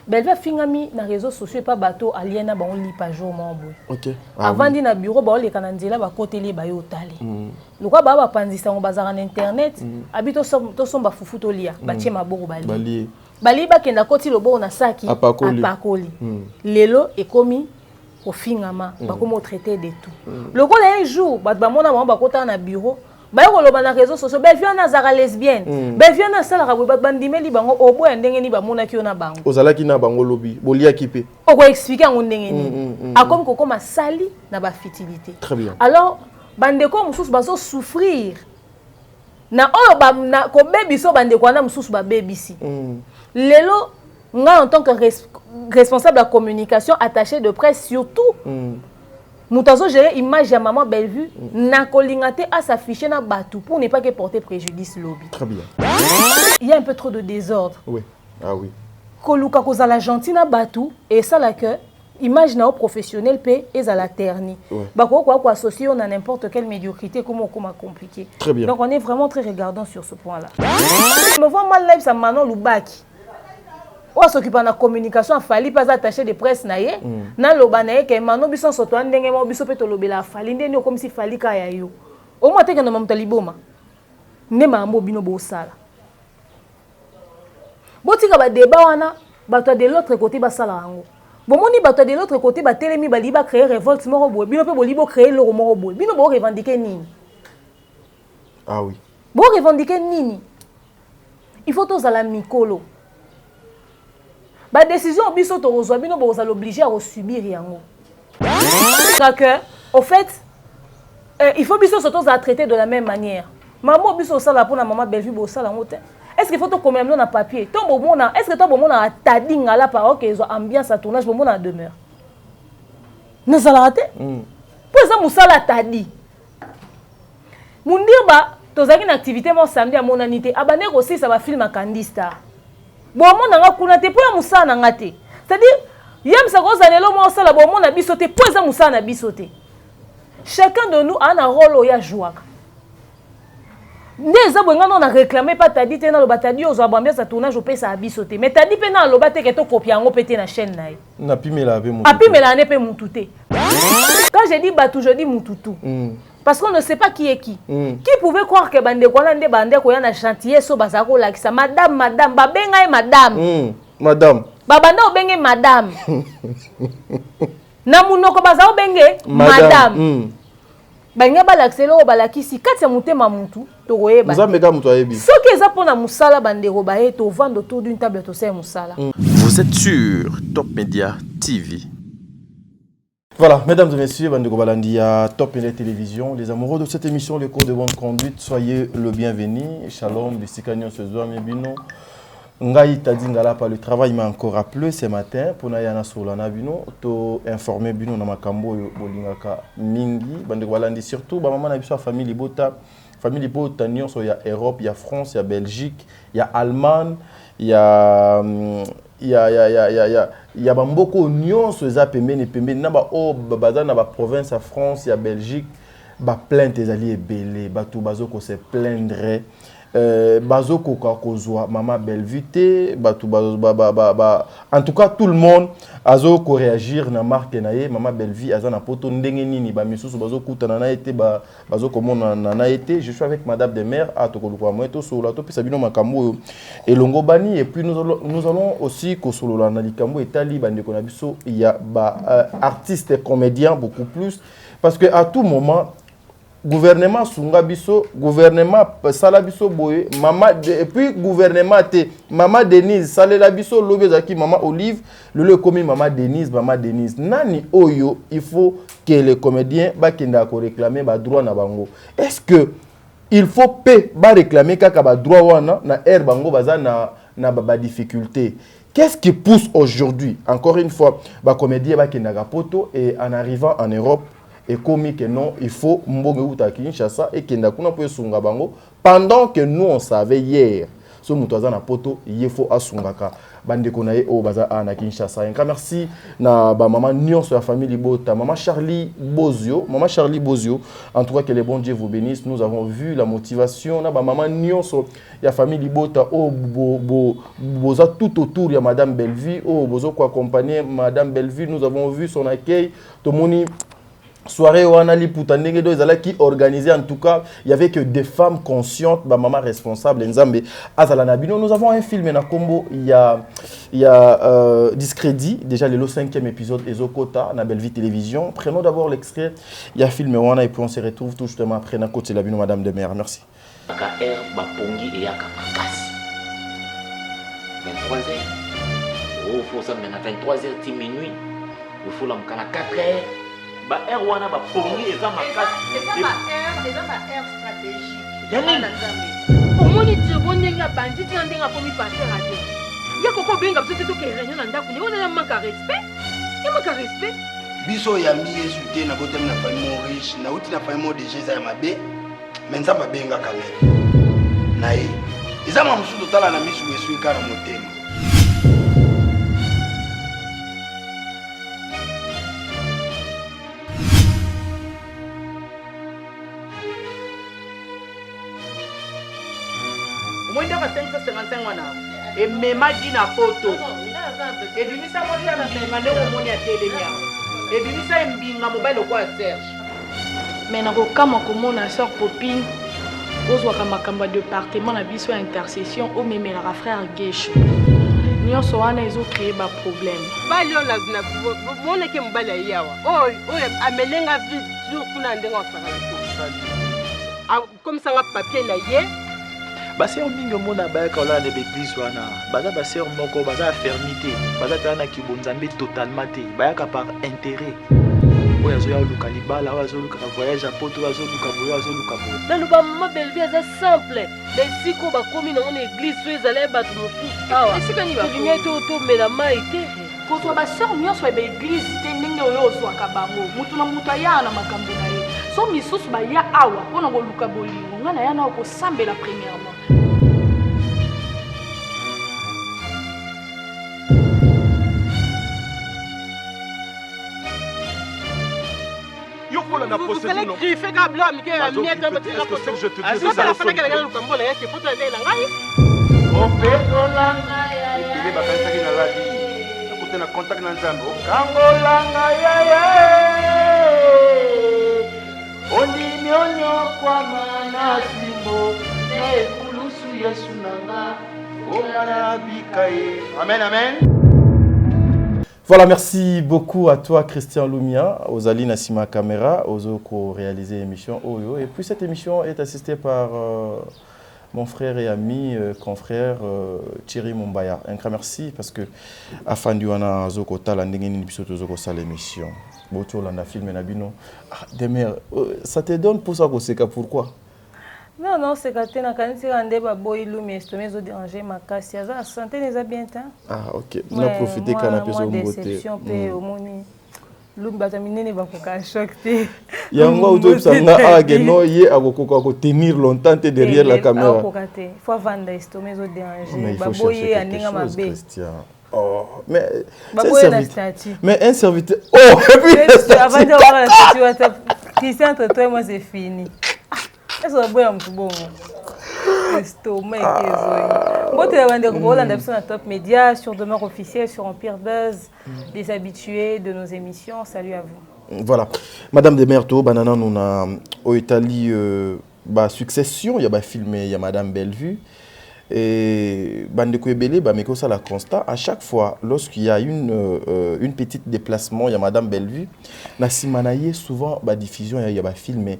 Bellevue fingami na réseaux sociaux pas bateau aliena ba on li pa jour mambo. OK. Avant dina bureau ba le kananzela ba côté li ba yo tali. Lokwa ba panzisa ngo bazara na internet abito to somba fufu to lia ba tie maboko bali. Bali ba kenda koti lobo na saki apakoli. Lelo ekomi au fingama ba komo traiter de tout. Lokola un jour ba mona ba kota na bureau ba yo loba na réseaux sociaux Bellevue na zara lesbienne. Bellevue na sala rabwe ba bandimeli bango obo ndenge ni ba mona ki ona bango. Ozalaki na bango lobi bolia kipe. Oko expliquer ngo ndenge ni. Akom koko masali na ba fitilité. Très bien. Alors bandeko mususu bazo souffrir. Na oyo ba na ko bebiso bandeko na mususu ba bebisi. Lelo nga en tant que responsable de la communication attaché de presse surtout. Moutazo gérer image à maman Bellevue na kolingate à s'afficher na batou pour ne pas que porter préjudice lobby. Très bien. Il y a un peu trop de désordre. Oui. Ah oui. Koluka koza la gentille na batou et ça la que image na professionnel pe et à la terni. Bako quoi associer on a n'importe quelle médiocrité comment compliqué. Très bien. Donc on est vraiment très regardant sur ce point-là. Je me vois mal live ça Manon Lubaki. On s'occupe de la communication, fali pas attaché de presse naie. Na loba naie que Manon biso soto ndenge mo biso peto lobela fali ndenge comme si fali ka ya yo. Au moins te que na mamtaliboma. Ne mambo bino bo sala. Botika ba débat wana bato de l'autre côté ba sala ngo. Bomoni bato de l'autre côté ba telemi ba liba créer révolte moko boy. Bino pe bo libo créer le moko boy. Bino bo revendiquer nini? Ah oui. Bo revendiquer nini? Il faut tous à la mikolo. La décision biso to rezo bino bo l'obliger à subir yango. Que au fait il faut biso surtout à traiter de la même manière. Maman biso ça là pour la maman Bellevue bo ça là ngote. Est-ce qu'il faut to combien na papier? Ton bo mona, est-ce que to bo mona tadinga la parole que ambiance à tournage bo mona demeure. Na ça la raté? Pour ça musala tadi. Mundirba tozaki une activité mon samedi à mon anité. Abane aussi ça va film à Candy Star. Bon mon nanga kuna te po ya musa na ngate. C'est-à-dire yam sa kozanelo mo sala bon mon na bisoté po za musa na bisoté. Chacun de nous a un rôle ya jouaka. Ndeza bwenga non na réclamer pas tadi te na lo batadi ozo abambia sa tournage pe sa bisoté. Mais tadi pe na lo baté que to copie yango pété na chaîne na ye. Na pimela ave mon. Apimela ne pe mututé. Quand je dis batou je dis mututu. Parce qu'on ne sait pas qui est qui. Qui pouvait croire que bande kolande bande ko yana chantier so bazako lakisa madame ba benga e madame. Madame. Ba bande o benge madame. Na munoko bazao benge madame. Banga ba lakselo ba lakisi kati ya mutema muntu to koyeba. Nzambe mutu ayebi. Soki eza pona musala bande ko ba to vendre autour d'une table to se musala. Vous êtes sur Top Media TV. Voilà, mesdames et messieurs, Bande Gobalandia, Top Media Télévision, les amoureux de cette émission, les cours de bonne conduite, soyez le bienvenu. Shalom, Bissikanyo Sezouam et Bino. Ngai Tadingala, par le travail m'a encore appelé ce matin pour Nayana Solana Bino, to informer Bino Namakambo Bolingaka Mingi, Bande Gobalandi, surtout, maman a besoin de famille Bota, famille Bota, il y a Europe, il y a France, il y a Belgique, il y a Allemagne, il y a beaucoup union sur les pembeni na ba o baza na ba province à France ya Belgique ba plainte les alliés belé ba tout bazo ko se plaindre bazo ko kozwa mama Bellevue ba tout en tout cas tout le monde azo ko réagir na marque na ye mama Bellevue azana poto ndenge nini ba misusu bazo kutana na été bazo komona na été. Je suis avec madame de maire à tokoluka moto solo to pisa bino makambo et longo bani et puis nous allons aussi ko solo na likambo etali bande ko na biso il y a artistes et comédiens beaucoup plus parce que à tout moment gouvernement sunga biso gouvernement sala biso boye mama et puis gouvernement te mama Denise salela biso lobezaki mama Olive le commis mama Denise nani oyo il faut que les comédiens bakenda ko réclamer ba droit na bango. Est-ce que il faut ba réclamer kaka ba droit wana na air bango baza na ba difficulté? Qu'est-ce qui pousse aujourd'hui encore une fois ba comédien bakenda poto et en arrivant en Europe et comme que non, il faut mbonge uta Kinshasa et kenda kuna po sunga bango pendant que nous on savait hier ce mutoza na poto il faut asungaka bande konaye o baza na Kinshasa. Un grand merci na ba maman nyonso ya famille Libota, maman Charlie Bozio, en tout cas que le bon Dieu vous bénisse. Nous avons vu la motivation na ba maman nyonso ya famille Libota o boza tout autour ya madame Bellevue, o bozo ko accompagner madame Bellevue. Nous avons vu son accueil, tomoni soirée Wanali Poutanenge qui organisait, en tout cas, il y avait que des femmes conscientes, bah, maman responsable, Nzambe, Azalanabino. Nous avons un film na combo, il y a Discrédit, déjà le 5e épisode, Ezokota, na Bellevue Télévision. Prenons d'abord l'extrait, il y a film Wana et puis on se retrouve tout justement après na côté Labino, Madame de Mer. Merci. 23h, minuit, il faut l'emmener à 4h. Ba air wana ba pongi eza makasi eza ba air stratégique yani omoni tibondenga bandi tandinga pomi passer ate ya koko benga biso to ke réunion na ndako ni ona ya manka respect biso ya mi yesu te na botem na famille riche na uti na famille de Jésus ya mabe menza mabenga kamera na ye eza mamusu totala na misu yesu ikana motema. Et même na photo et bimisa mo ya mbinga ndeko moni ya telemia et bimisa mbinga mobile kwa Serge mais na kokama komona sœur Popine ozwaka makambo département na biso ya intercession o memelaka frère Gesho nyonso wana ezo créer ba problème bali on la mona ke mbala yawa oh amenenga vite jour kuna ndenga osaka comme ça nga papier na ye. Baseur mingi mona bayaka ola de l'église wana baza baseur moko baza fermité baza tana ki bonzambe totalement te bayaka par intérêt oya zo ya luka libala oya zo luka voyage à poto oya zo luka boyo oya zo luka boyo na luba mama Bellevue za simple mais siko ba komi na ona église so ezala ba mosusu awa siko ni ba lumière to mela mai te ko to baseur nyonso ba église te ndenge oyo ozwaka bango mutu na mutu aya na makambo na ye so misusu ba ya awa pona ko luka bolingo ngana ya na ko sambela premièrement. Vous fallait griffer comme l'homme qui a mis un peu de la photo. Ah, ça, la femme qui a le combo, là, qui est photo de l'angaï. On fait de l'angaï. Et puis, il va faire la vie. Écoutez, on contact dans le zambo. Kango l'angaï. On dit mionyo kwa mana simbo. Ne kulusu yesu nanga. Omana bikaye. Amen, amen. Voilà, merci beaucoup à toi Christian Lumia, aux Ali Nassima Caméra, aux autres qui ont réalisé l'émission Oyo. Et puis cette émission est assistée par mon frère et ami, confrère Thierry Mumbaya. Un grand merci parce que afin de wana zokota la ndengeni bisoto zokosa l'émission. Boto landa film na bino. Demer, ça te donne pour ça que pourquoi? Non, c'est quand tu as un boy lumi estomé zo déranger ma casse. La santé n'est pas bien tant. Ah ok. On a profité canapé sur mon beauté. Déception pe au moni. Lumi batamine ne va pas choquer. Il y a un gars où tu sanga ageno yé agoko tenir longtemps derrière la caméra. Il faut vendre estomé zo déranger. Mais il faut chercher quelque chose, Christian. Oh, mais un serviteur. Oh, et puis avant de voir la statue, Christian entre toi et moi c'est fini. Est-ce que vous avez un bon estomac et bon, tu as sur Top Média, sur Demeure Officielle, sur Empire Buzz, des habitués de nos émissions. Salut à vous. Voilà. Madame Demerto, Banana, nous avons au Italie succession, il y a filmé, il y a Madame Bellevue. Et Bande Kouébélé, mais ça la constat, à chaque fois, lorsqu'il y a une petite déplacement, il y a Madame Bellevue, Nassimanaye, souvent, diffusion, il y a filmé.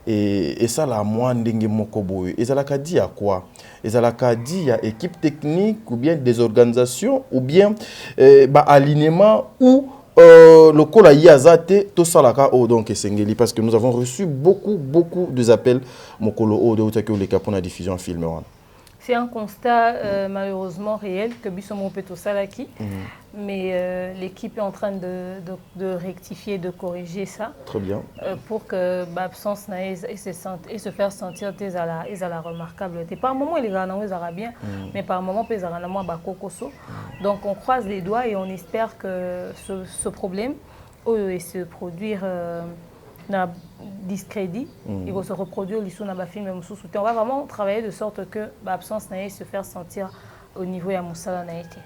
Et ça, la moindre d'engue mokoboy. Et ça l'a dit à quoi? Et ça l'a dit à équipe technique, ou bien des organisations, ou bien alignement, ou le col à Yazate, tout ça là, donc Sengeli, parce que nous avons reçu beaucoup d'appels, mokolo, de les capons à diffusion film. C'est un constat malheureusement réel que Bissomo Peto Salaki, mais l'équipe est en train de rectifier, de corriger ça. Très bien. Pour que l'absence et se faire sentir la remarquable. Par moment, il est bien, mais par moment, il est donc on croise les doigts et on espère que ce problème et se produire na discrédit, il va se reproduire l'issue dans le film. On va vraiment travailler de sorte que l'absence n'aille se faire sentir au niveau de Moussala Naïté.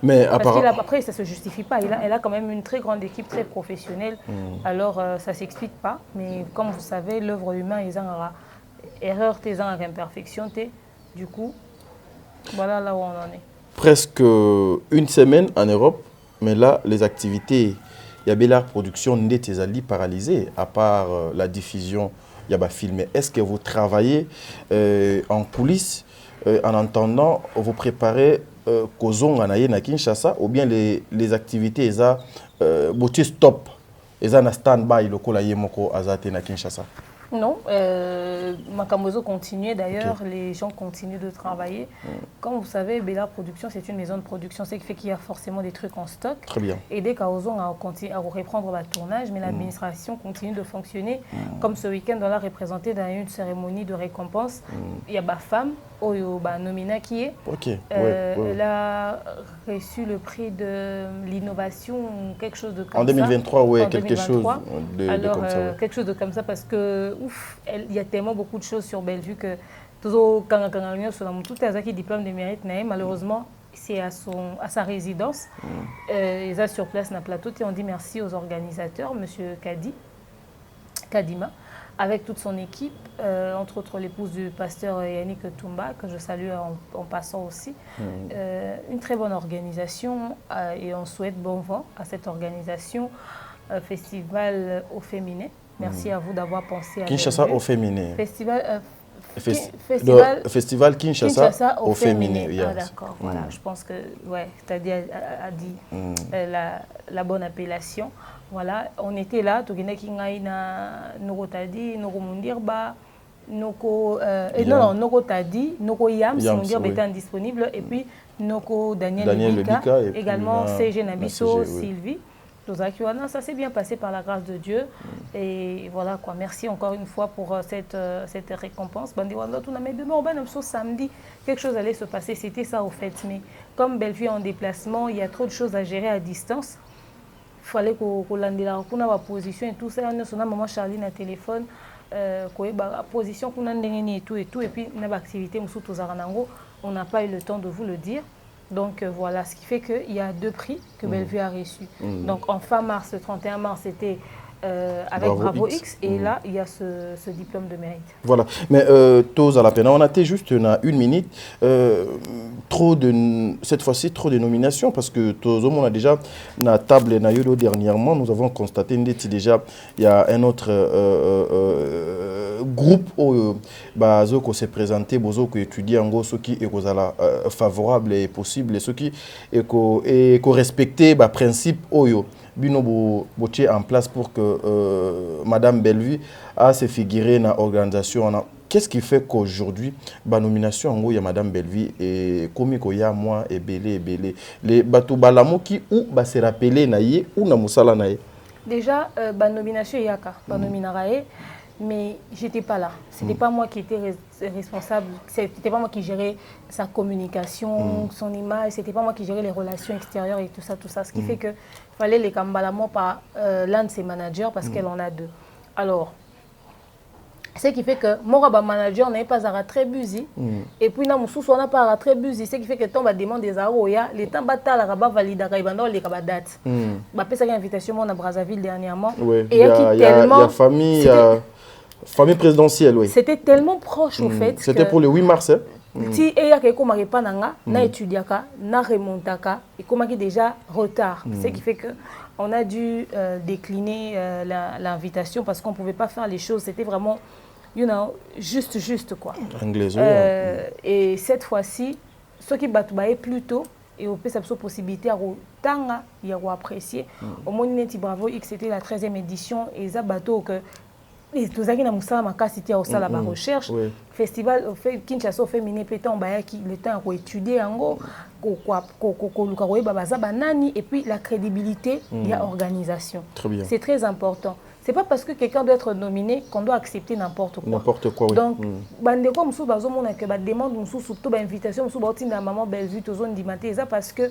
Mais après, ça ne se justifie pas. Elle a quand même une très grande équipe, très professionnelle. Alors, ça ne s'explique pas. Mais comme vous savez, l'œuvre humaine, ils ont erreur, ils ont imperfection. Du coup, voilà là où on en est. Presque une semaine en Europe, mais là, les activités... Il y a la production n'est paralysée, à part la diffusion, il y a filmé. Est-ce que vous travaillez en coulisses en attendant, vous préparez Kozong à Kinshasa ou bien les activités, stop, ils ont stand-by local à Kinshasa? Non, Makamozo continue d'ailleurs, les gens continuent de travailler. Comme vous savez, Bella Production, c'est une maison de production, ce qui fait qu'il y a forcément des trucs en stock. Très bien. Et dès qu'Aozon a reprendre le tournage, mais l'administration continue de fonctionner. Comme ce week-end, on l'a représenté dans une cérémonie de récompense. Il y a ma femme, Nomina qui est. Elle a reçu le prix de l'innovation, quelque chose de comme ça. En 2023, oui, quelque chose de comme ça. Ouais. Quelque chose de comme ça parce que il y a tellement beaucoup de choses sur Bellevue que tout les diplôme de mérite, malheureusement, c'est à sa résidence. Ils sont sur place dans le plateau et on dit merci aux organisateurs, M. Kadima, avec toute son équipe, entre autres l'épouse du pasteur Yannick Toumba, que je salue en passant aussi. Une très bonne organisation et on souhaite bon vent à cette organisation, Festival au féminin. Merci à vous d'avoir pensé à Kinshasa au féminin. Festival Kinshasa au féminin. Ah, d'accord, voilà. Je pense que c'est-à-dire a dit la bonne appellation. Voilà, on était là, tout le monde a Nokotadi, Nokomundirba, Noko Tadi, Noko Yam, si on dit étant disponible, et puis Noko Daniel Lebika, également CG Nabiso, Sylvie. Ça s'est bien passé par la grâce de Dieu. Et voilà quoi. Merci encore une fois pour cette récompense. Samedi, quelque chose allait se passer. C'était ça au fait. Mais comme Bellevue est en déplacement, il y a trop de choses à gérer à distance. Il fallait qu'on la position et tout ça. On a maman Charline à téléphone. La position qu'on a et tout. Et puis, on a l'activité, on n'a pas eu le temps de vous le dire. Donc voilà, ce qui fait qu'il y a 2 prix que Bellevue a reçus. Donc en fin mars, le 31 mars, c'était avec Bravo X. Et là, il y a ce diplôme de mérite. Voilà. Mais tous à la peine, on a été juste une minute. Cette fois-ci, trop de nominations parce que tous on a déjà la table Nayolo dernièrement, nous avons constaté déjà il y a un autre groupe où Bazoko s'est présenté, Bazoko étudie en gros ce qui est favorable et possible, ce qui est respecté le principe Oyo. Bino botier en place pour que Madame Bellevue a se figurer dans l'organisation. Qu'est-ce qui fait qu'aujourd'hui, la nomination en gros, il y a Madame Bellevue et comme il y a moi et Belé. Les bateaux balamo qui ou se rappeler naïe ou na musala naïe. Déjà, la nomination il y a la nomination, mais j'étais pas là. C'était pas moi qui étais responsable. C'était pas moi qui gérais sa communication, son image. C'était pas moi qui gérais les relations extérieures et tout ça. Ce qui fait que fallait les cambalamo par l'un de ses managers parce qu'elle en a 2. Alors, ce qui fait que mon manager n'est pas très busy. Et puis, on n'a pas très busy. Ce qui fait que quand on demande des aroya, les temps bataille la rabat valide les date. Bah fait ça une invitation à Brazzaville dernièrement. Et il y a famille présidentielle, oui. C'était tellement proche au fait. C'était pour le 8 mars. Si il y a quelqu'un qui n'a étudié, n'a remonté, et comment il déjà retard. Ce qui fait que on a dû décliner l'invitation parce qu'on ne pouvait pas faire les choses. C'était vraiment, juste quoi. Anglaise, et cette fois-ci, ceux qui battent plus tôt, et on peut cette possibilité à Tanga, il y a apprécié. Au moins, Bravo X, c'était la 13e édition, et ça bateau que tous qui na musala makasi tia au sala ba recherche festival Kinshasa féminin pétant ba qui le temps pour étudier yango ko luka ko baza banani et puis la crédibilité il y a organisation. C'est très important. C'est pas parce que quelqu'un doit être nominé qu'on doit accepter n'importe quoi. N'importe quoi, oui. Donc, bandeko musu bazomona que ba demande musu surtout ba invitation musu ba tinda maman Bellevue to zone dimate ça parce que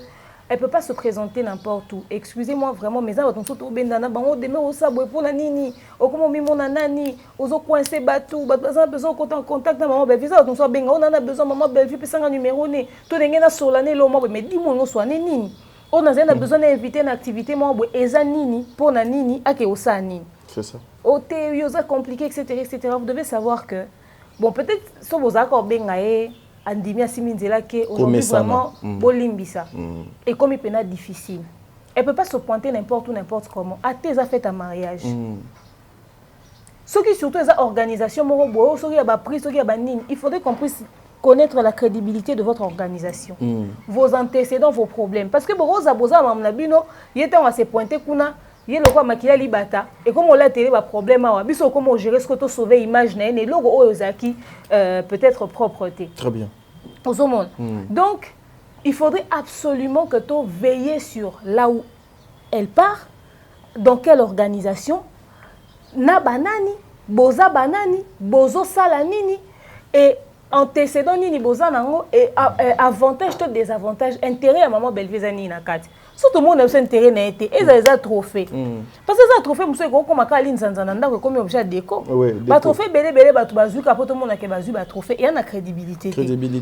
elle peut pas se présenter n'importe où. Excusez-moi vraiment mais ça va ton surtout bendana bango demain au sabo pour na nini okomo mi mona nani ozo coincer batou baza besoin en contact na maman Bellevue ça ton so benga on a besoin maman Bellevue pe sanga numéro né to ngena solane lo mo mais dis-moi no so nini on a besoin d'inviter une activité moi eza nini pour na nini ake osa nini. C'est ça. Ote yoza compliqué etc. Vous devez savoir que bon peut-être so vous accord bengae andimia siminzela que aujourd'hui vraiment bolimbisa et comme il peut être difficile. Elle peut pas se pointer n'importe où n'importe comment. A tes a fait un mariage. Ce qui surtout les organisations morobo, ce qui a ba pris, ce qui a ba nini, il faudrait qu'on puisse connaître la crédibilité de votre organisation. Vos antécédents, vos problèmes parce que boza boza mamna bino, yete on va se pointer kuna il y a le roi makila libata et comme on l'a télé ba problème à biso comment gérer ce que tu sauver image na et logo ozaki peut-être propreté. Très bien. Aux hommes. Donc il faudrait absolument que tu veilles sur là où elle part, dans quelle organisation, na banani, boza banani, bozo sala nini et antécédent nini boza nango et avantage tout désavantage intérêt à maman Bellevue zani na kati. Tout le monde a intérêt na été et ça les a trophées parce que ça trophée monsieur ko koma kali nzanzana ndako comme objet déco ba trophée belé ba to bazuka poto mona ke bazu ba trophée et na crédibilité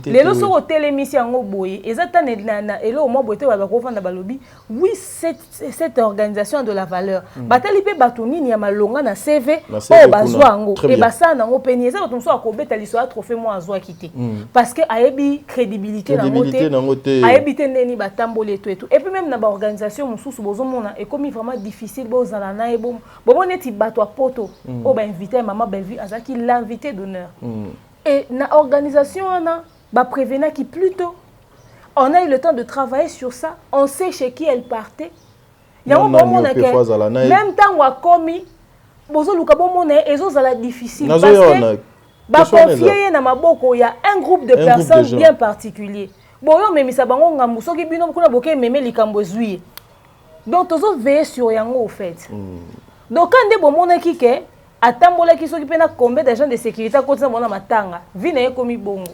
les lo so hotel émission ngo boye et ça tane na elo mo bote ba ko fanda balobi oui cette organisation de la valeur batali pe batoni ni ya malonga na CV o bazwa ngo et basa na ngo peni ça to so akobeta liso a trophée mo azwa kité parce que ayebi crédibilité na ngote ayebi tendeni batambole et tout et puis même na organisation mususu bozomona et comme vraiment difficile bozala na ebo bomoneti bato poto o ba inviter maman Bellevue azaki l'invité d'honneur et na organisation na ba prévenir qui plutôt on a eu le temps de travailler sur ça on sait chez qui elle partait ya bomona que même temps wa komi bozoluka bomona ezozala difficile parce que ba confier na maboko ya un groupe de personnes bien particulier. Boyo memisa bango ngambu soki bino kuna boke meme likambo zui. Donc tozo veiller sur yango au fait. Donc quand de bomona kike atambola ki soki pena combien d'agents de sécurité à côté na matanga. Vi na ekomi bongo.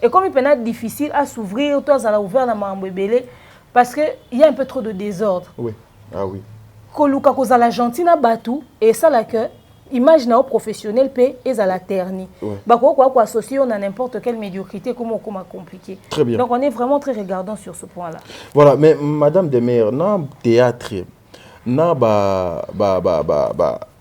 Et comme il peut être difficile à s'ouvrir, toi ça l'a ouvert na mambo belé parce que il y a un peu trop de désordre. Oui. Ah oui. Koluka kozala gentil na batu et ça la que image na professionnel pe et à la terni. Bako quoi associer on a n'importe quelle médiocrité comment compliqué. Très bien. Donc on est vraiment très regardant sur ce point-là. Voilà, mais madame Demer, na théâtre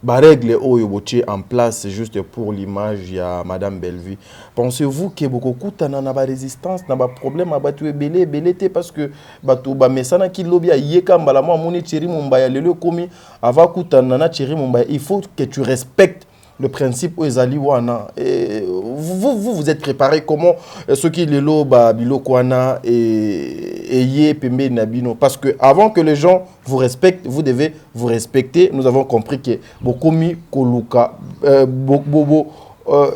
na règle oyo botier en place juste pour l'image ya madame Bellevue. Pensez-vous que beaucoup kutana na ba résistance na ba problème a batu belé parce que batu ba mesana ki lobby yeka mbala mo moni Thierry Mumbaya lelo komi ava kutana na Thierry Mumbaya il faut que tu respectes le principe Ezali wana. Vous êtes préparé comment ceux qui le loba bilo kwana et yé pembe nabino parce que avant que les gens vous respectent vous devez vous respecter. Nous avons compris que bokomi koluka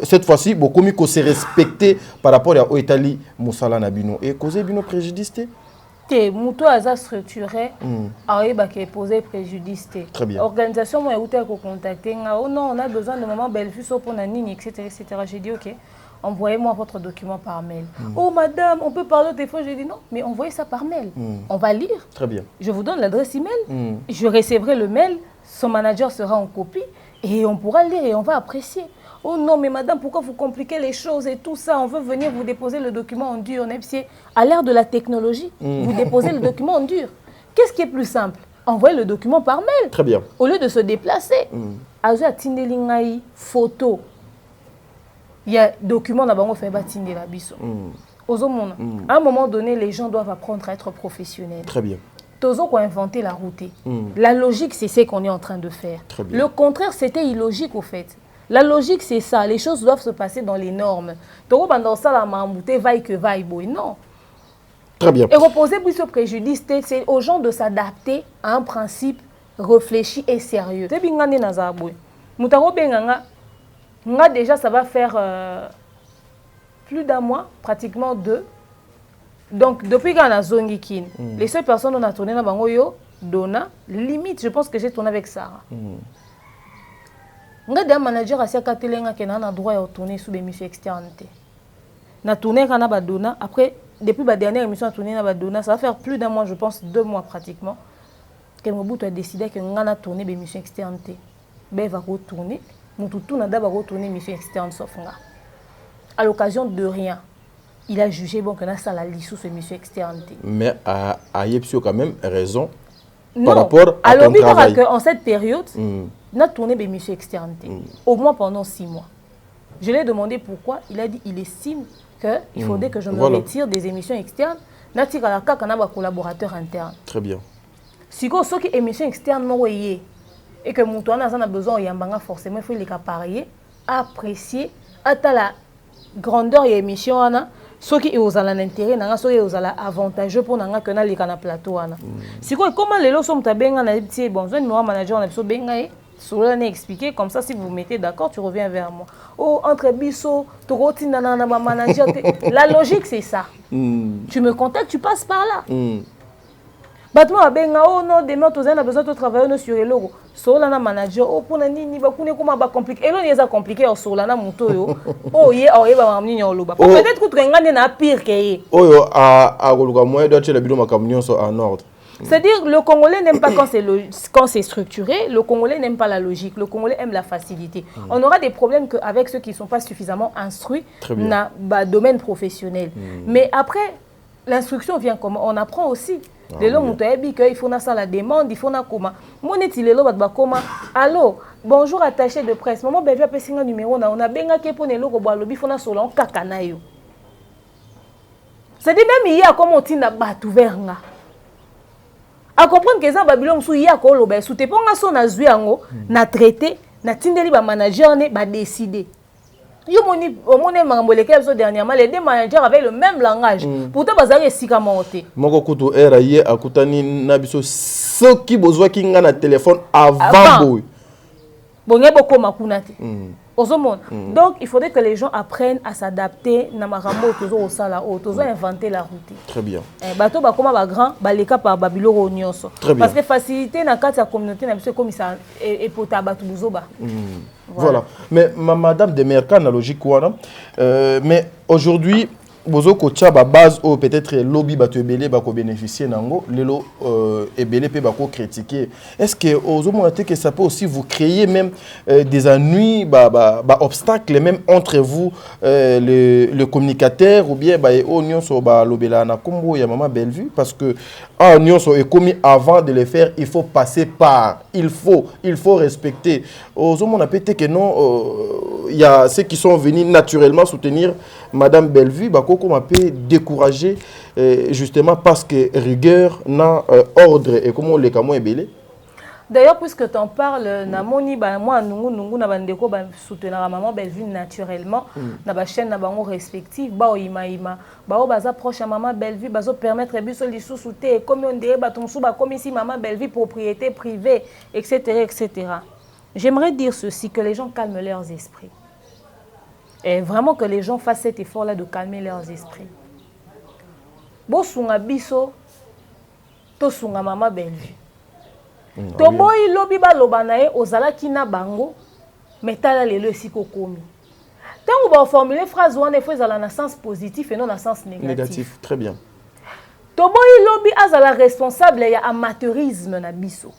cette fois-ci bokomi ko se respecter par rapport à Oetali Moussala nabino et causer bino préjudice. Mouto aza structuré arrive à poser préjudice. Très bien. Organisation moi outé ko contacter oh non on a besoin de maman Bellevue so pour nani etc. J'ai dit OK envoyez-moi votre document par mail. Oh madame on peut parler au téléphone. J'ai dit non mais envoyez ça par mail. On va lire. Très bien. Je vous donne l'adresse email. Je recevrai le mail. Son manager sera en copie et on pourra lire et on va apprécier. Oh non, mais madame, pourquoi vous compliquez les choses et tout ça? On veut venir vous déposer le document en dur. À l'ère de la technologie, vous déposez le document en dur. Qu'est-ce qui est plus simple? Envoyez le document par mail. Très bien. Au lieu de se déplacer. Azo tindelingai photo. Il y a document d'abord fait batinde la biso. À un moment donné, les gens doivent apprendre à être professionnels. Très bien. Tozo ko inventer la route. La logique, c'est ce qu'on est en train de faire. Le contraire, c'était illogique au fait. La logique, c'est ça. Les choses doivent se passer dans les normes. Toro bandon ça la mamouté vaille que vaille boy. Non. Très bien. Et reposer plus ce préjudice, c'est aux gens de s'adapter à un principe réfléchi et sérieux. C'est bingane nazaboy. Mutaro benganga Moi, déjà, ça va faire plus d'un mois, pratiquement 2. Donc, depuis qu'on a Zongikin, les seules personnes on a tourné dans Bangoyo, Donna, limite, je pense que j'ai tourné avec Sarah. Nga des managers à Siaka Telenga qui n'a droit de tourner sous des missions externes. Na tourné quand on a Donna. Après, depuis la dernière émission à tourner dans Donna, ça va faire plus d'un mois, je pense 2 mois pratiquement. Que Mobutu a décidé que on a tourné des missions externes. Ben va retourner. Mobutu n'a d'abord retourné mission externe sauf nga. À l'occasion de rien, il a jugé bon que na ça la lissou ces missions externes. Mais à Yepsio quand même raison. Non, par rapport à ton travail. En cette période, on a tourné des missions externes. Au moins pendant 6 mois. Je lui ai demandé pourquoi. Il a dit qu'il estime qu'il faudrait que je me retire des émissions externes. Na tika la kaka na ba collaborateur interne. Très bien. Si vous avez une émission externe et que mon tournage a besoin de forcément, il faut les parier, apprécier, à la grandeur de l'émission, ce qui est aux intérêt, ce qui est avantageux pour nous que nous avons plateau. Si vous comment les gens sont bon, je manager, on a besoin de expliquer comme ça, si vous mettez d'accord, tu reviens vers moi. Oh, entre biso, manager, la logique c'est ça. Tu me contactes, tu passes par là. Battement abenga oh non demain tous on a besoin de travailler sur le logo. Sola na manager oh pour nini ba kune comment ba compliqué. Et là il y a compliqué au sola na moto yo. Oh ye ba mamni nyoloba. Peut-être que tu ngane na pire que ye. Oh yo a koluka moyen doit le bidon makamnyon so en ordre. C'est-à-dire le Congolais n'aime pas quand c'est structuré, le Congolais n'aime pas la logique, le Congolais aime la facilité. On aura des problèmes avec ceux qui ne sont pas suffisamment instruits dans le domaine professionnel. Mais après l'instruction vient comment on apprend aussi. Les gens ont dit qu'il faut la demande, il faut comment. Moi, allô, bonjour attaché de presse. Maman, je vais un numéro. On a bien que pour les logos, il faut la kakanayo. C'est-à-dire même hier, comme on tient battu vers nga. À comprendre que ça, Babylone, sous hier, quand on sous tes pongas son azui ango, na traité, na tindeli ba manager ne ba décidé. Yo moni dernièrement les deux managers avaient le même langage. Pourtant bazali esika monté. Moko kutu era ye akutani na biso soki bozwa ki nga na téléphone avant boy. Bonye boko makunate. Donc il faudrait que les gens apprennent à s'adapter na marambo tozo au sala o tozo inventer la route. Très bien. Bato ba koma ba grand ba leka par Babyloro nyonso. Parce que facilité na kati ya communauté na biso comme ça et pota batu buzoba. Voilà. Mais madame de Merka na logique wana mais aujourd'hui bozo ko tia ba base ou peut-être lobby ba to belé ba ko bénéficier nango lelo ebelé pe ba ko critiquer. Est-ce que ozo monate que ça peut aussi vous créer même des ennuis ba obstacles même entre vous le communicateur ou bien ba onion so ba lobela na kombo ya maman Bellevue parce que onion so est commis avant de le faire, il faut passer par, il faut respecter. Ozo monate que non il y a ceux qui sont venus naturellement soutenir madame Bellevue Bakoko m'a pu décourager justement parce que rigueur n'a ordre et comment les camo est belé. D'ailleurs puisque tu en parles namoni moi nungu na bandeko ba soutenir maman Bellevue naturellement na ba chaîne na bango respective ba ima ba baza proche à maman Bellevue bazo permettre biso lisusu te comme on dirait ba tonsu ba comme ici maman Bellevue propriété privée etc. J'aimerais dire ceci, que les gens calment leurs esprits. Et vraiment que les gens fassent cet effort-là de calmer leurs esprits. Bosunga biso, to sunga maman Bellevue. To boy lobi ba lobanae ozala kina bango, metala lelo siko komi. Tant on va formuler phrase ou en effet dans le sens positif et non dans le sens négatif. Très bien. To boy lobi azala responsable ya amateurisme na biso.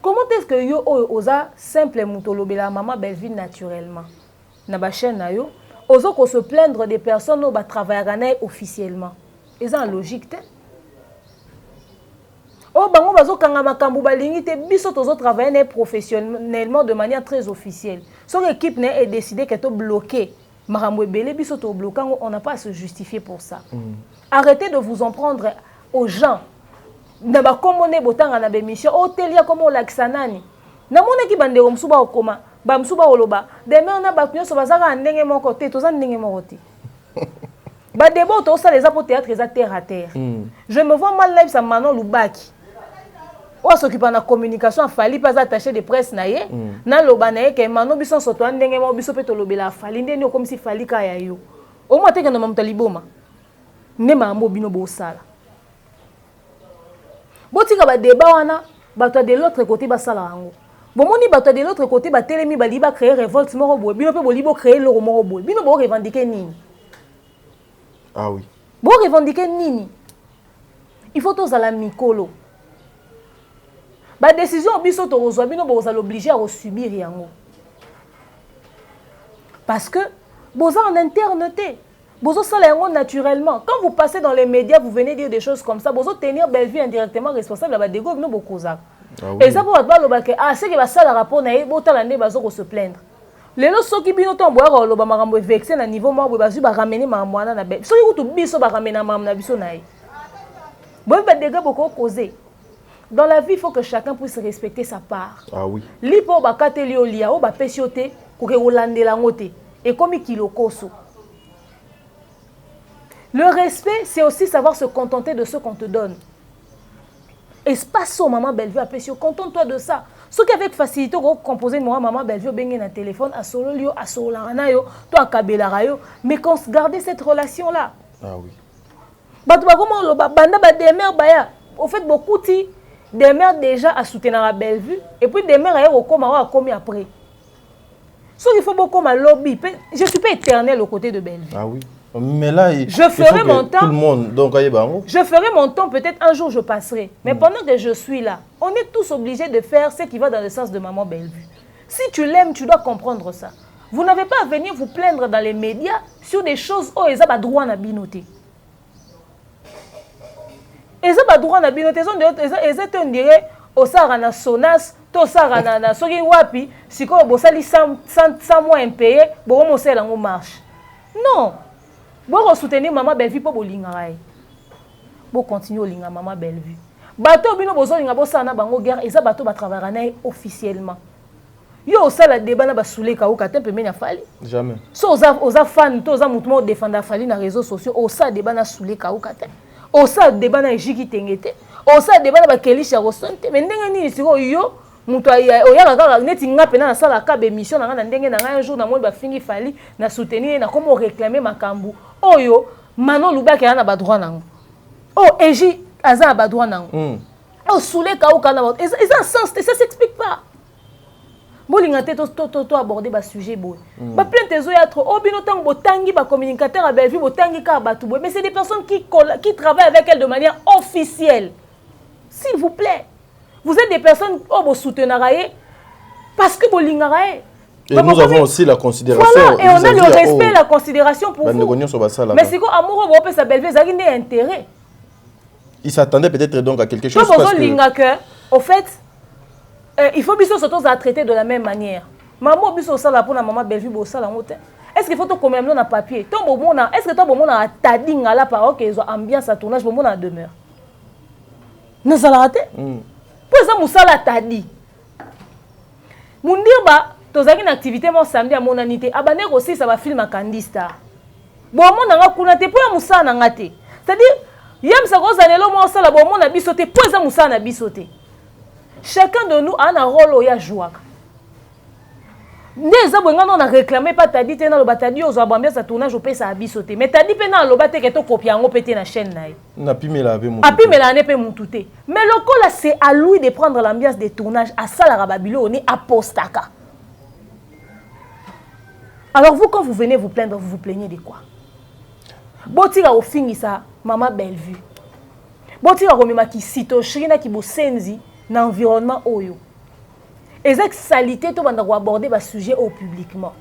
Comment est-ce que yo oza simple mutolobela maman Bellevue naturellement? Na ba chaîne na yo ozo ko se plaindre des personnes au ba travailler officiellement. Ils ont logique te. Oh bango bazo kanga makambu balingi te biso tozo travailler professionnellement de manière très officielle. Son équipe n'est décidé que to bloquer makambu belé biso to bloquant, on n'a pas à se justifier pour ça. Arrêtez de vous en prendre aux gens. Na ba komone botanga na be mission hotelia comme laksanani. Na mona ki bande omsuba okoma. Bamsuba oloba demain on a baknyo so bazaka ndenge moko te toza ndenge moko te ba débat to ça les pour théâtre les terre à terre. Je me vois mal live ça Manon Lubaki on s'occupe de la communication, fali pas attaché de presse naie, na loba naie que mano biso soto andenge mo biso peto lobela fali ndeni comme si fali kaya yo. Au moins te que no mamuta liboma. Ne mambo bino bo sala. Botika ba débat wana, bato de l'autre côté ba sala rango. Bomoni bato de l'autre côté ba telemi ba liba créer révolte moro boy. Bino pe bo libo créer le moro boy. Bino bo revendiquer nini? Ah oui. Bo revendiquer nini? Il faut tous à la mikolo. La décision biso to reçoit bino bo za l'obliger à subir yango. Parce que boza en interneté. Bozo sala yango naturellement. Quand vous passez dans les médias, vous venez dire des choses comme ça, bozo tenir Bellevue indirectement responsable ba dégo bino bo kozak. Et ça pour ba loba que c'est que ba sala rapport na bo tala ne bazo ko se plaindre. Lelo soki bino to boa loba makambo vexé na niveau mo ba zu ba ramener makambo wana na be. Soki kutu biso ba ramener makambo na biso na ye. Bon ba dégo boko causer. Dans la vie, il faut que chacun puisse respecter sa part. Ah oui. Lipo ba kateli olia o ba pesiote ko ke olandela ngote. Et comme kilokoso. Le respect, c'est aussi savoir se contenter de ce qu'on te donne. Espace au maman Bellevue à Pessio, contente-toi de ça. Ce qui avec facilité, on composer moi maman Bellevue bengue na téléphone à solo lio à solarana yo, toi à kabela yo, mais qu'on se garde cette relation là. Ah oui. Bah tu vas comment le banda ba des mères baya. Au fait beaucoup ti des mères déjà à soutenir la Bellevue et puis des mères ailleurs au coma a commis après. Ce qu'il faut beaucoup ma lobby. Je suis pas éternel aux côtés de Bellevue. Ah oui. Mais là, je ferai mon temps. Tout le monde, donc, je ferai mon temps, peut-être un jour je passerai. Mais pendant que je suis là, on est tous obligés de faire ce qui va dans le sens de maman Bellevue. Si tu l'aimes, tu dois comprendre ça. Vous n'avez pas à venir vous plaindre dans les médias sur des choses où ils n'ont pas droit à binoter. Ils n'ont pas droit à binoter. Ils ont dit, au Sarana Sonas, to Sarana Sogi Wapi, si vous avez 100 mois impayés, vous avez en marche. Non. Vous soutenir maman Bellevue pour bolingaray. Vous continuez linga maman Bellevue. Bato bino bozo linga bosa na bango guerre eza bato ba travailler officiellement. Yo sala débat na ba soulé ka ka tempe menya fali. Jamais. So oza fan to oza mutumo défendre fali na réseaux sociaux o sa débat na soulé ka te. O sa débat na jiki tengete. O sa débat na ba kelisha rosonte mais ndenge nini siko yo mutu oyaka kaka neti nga pena na sala ka émission na ndenge na un jour na moi ba fingi fali na soutenir na comment réclamer makambu. Oyo Manon Lubaki a ba droit nango. Oh Eji aza ba droit nango. Oh soulé ka na ba. Ils un sens, ça s'explique pas. Bolinga te to aborder ba sujet boy. Ba plainte ezo ya trop. Obino tango botangi ba communicateur à Bellevue botangi ka ba tout boy. Mais c'est des personnes qui travaillent avec elle de manière officielle. S'il vous plaît. Vous êtes des personnes oh bo soutenaraye parce que bolinga raye. Et nous avons aussi la considération. Voilà, et on a le respect et la considération pour vous. Mais c'est quoi, amour, on peut s'appeler, ça a intérêt. Il s'attendait peut-être donc à quelque chose. Au fait, il faut bien surtout à traiter de la même manière. Maman, bien sûr, ça là pour la maman Bellevue, ça là, est-ce qu'il faut que comme même dans papier, est-ce que toi, bon, on a tading à la parole qu'ils ont ambiance à tournage, bon, on a demeure. Nous allons rater. Pour ça, Moussa l'a tadi. Moundirba. Tozaki na activité mon samedi à mon anité abane aussi ça va film à Candy Star bon mon nanga kuna te pour musa nanga te c'est-à-dire yam sa ko zanelo mo sala bon mon abisoté pour ça musa na bisoté chacun de nous a un rôle ya jouaka neza bonga non a réclamé pas tadi te na lo batadi ozo abambia sa tournage au pesa abisoté mais tadi pe na lo baté que to copier ngo pété na chaîne na na pimela be mon apimela ne pe mututé mais le là c'est à lui de prendre l'ambiance des tournages à sala rababilo on est apostaka. Alors vous, quand vous venez vous plaindre, vous vous plaignez de quoi? Botira au fini ça, maman Bellevue. Botira au mima qui cito, chirina qui bosenzi, dans l'environnement oyo. Exact salité, tout le monde doit aborder le sujet au publiquement.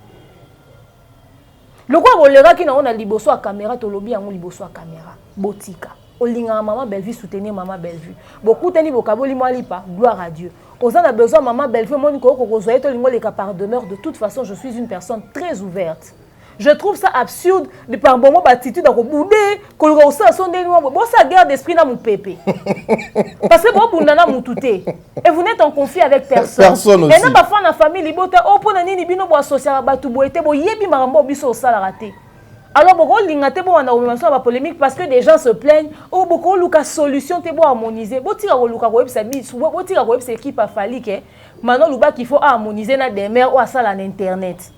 Le quoi, vous le qui n'a liboso à caméra, tout lobby en liboso à caméra. Botika. Olinga maman Bellevue, soutenir maman Bellevue. Beaucoup teni vocaboli moi lipa, gloire à Dieu. Aux a besoin maman Bellevue, mon par demeure. De toute façon, je suis une personne très ouverte. Je trouve ça absurde de par bon mot attitude à rebouder, que le gars ça sonne bon ça guerre d'esprit dans mon pépé. Parce que bon pour nana moutouté et vous n'êtes en conflit avec personne. Personne aussi. Et n'a pas fait la famille libota oh pour nani bino bo associer à batu bo été bo yebi marambo biso ça la raté. Alors, beaucoup de bon, on a une polémique parce que des gens se plaignent. Oh, beaucoup de solutions te bon harmoniser. Beaucoup de web service, beaucoup de web c'est qui pas fallu que maintenant le qu'il faut harmoniser na des mères ou à ça l'internet.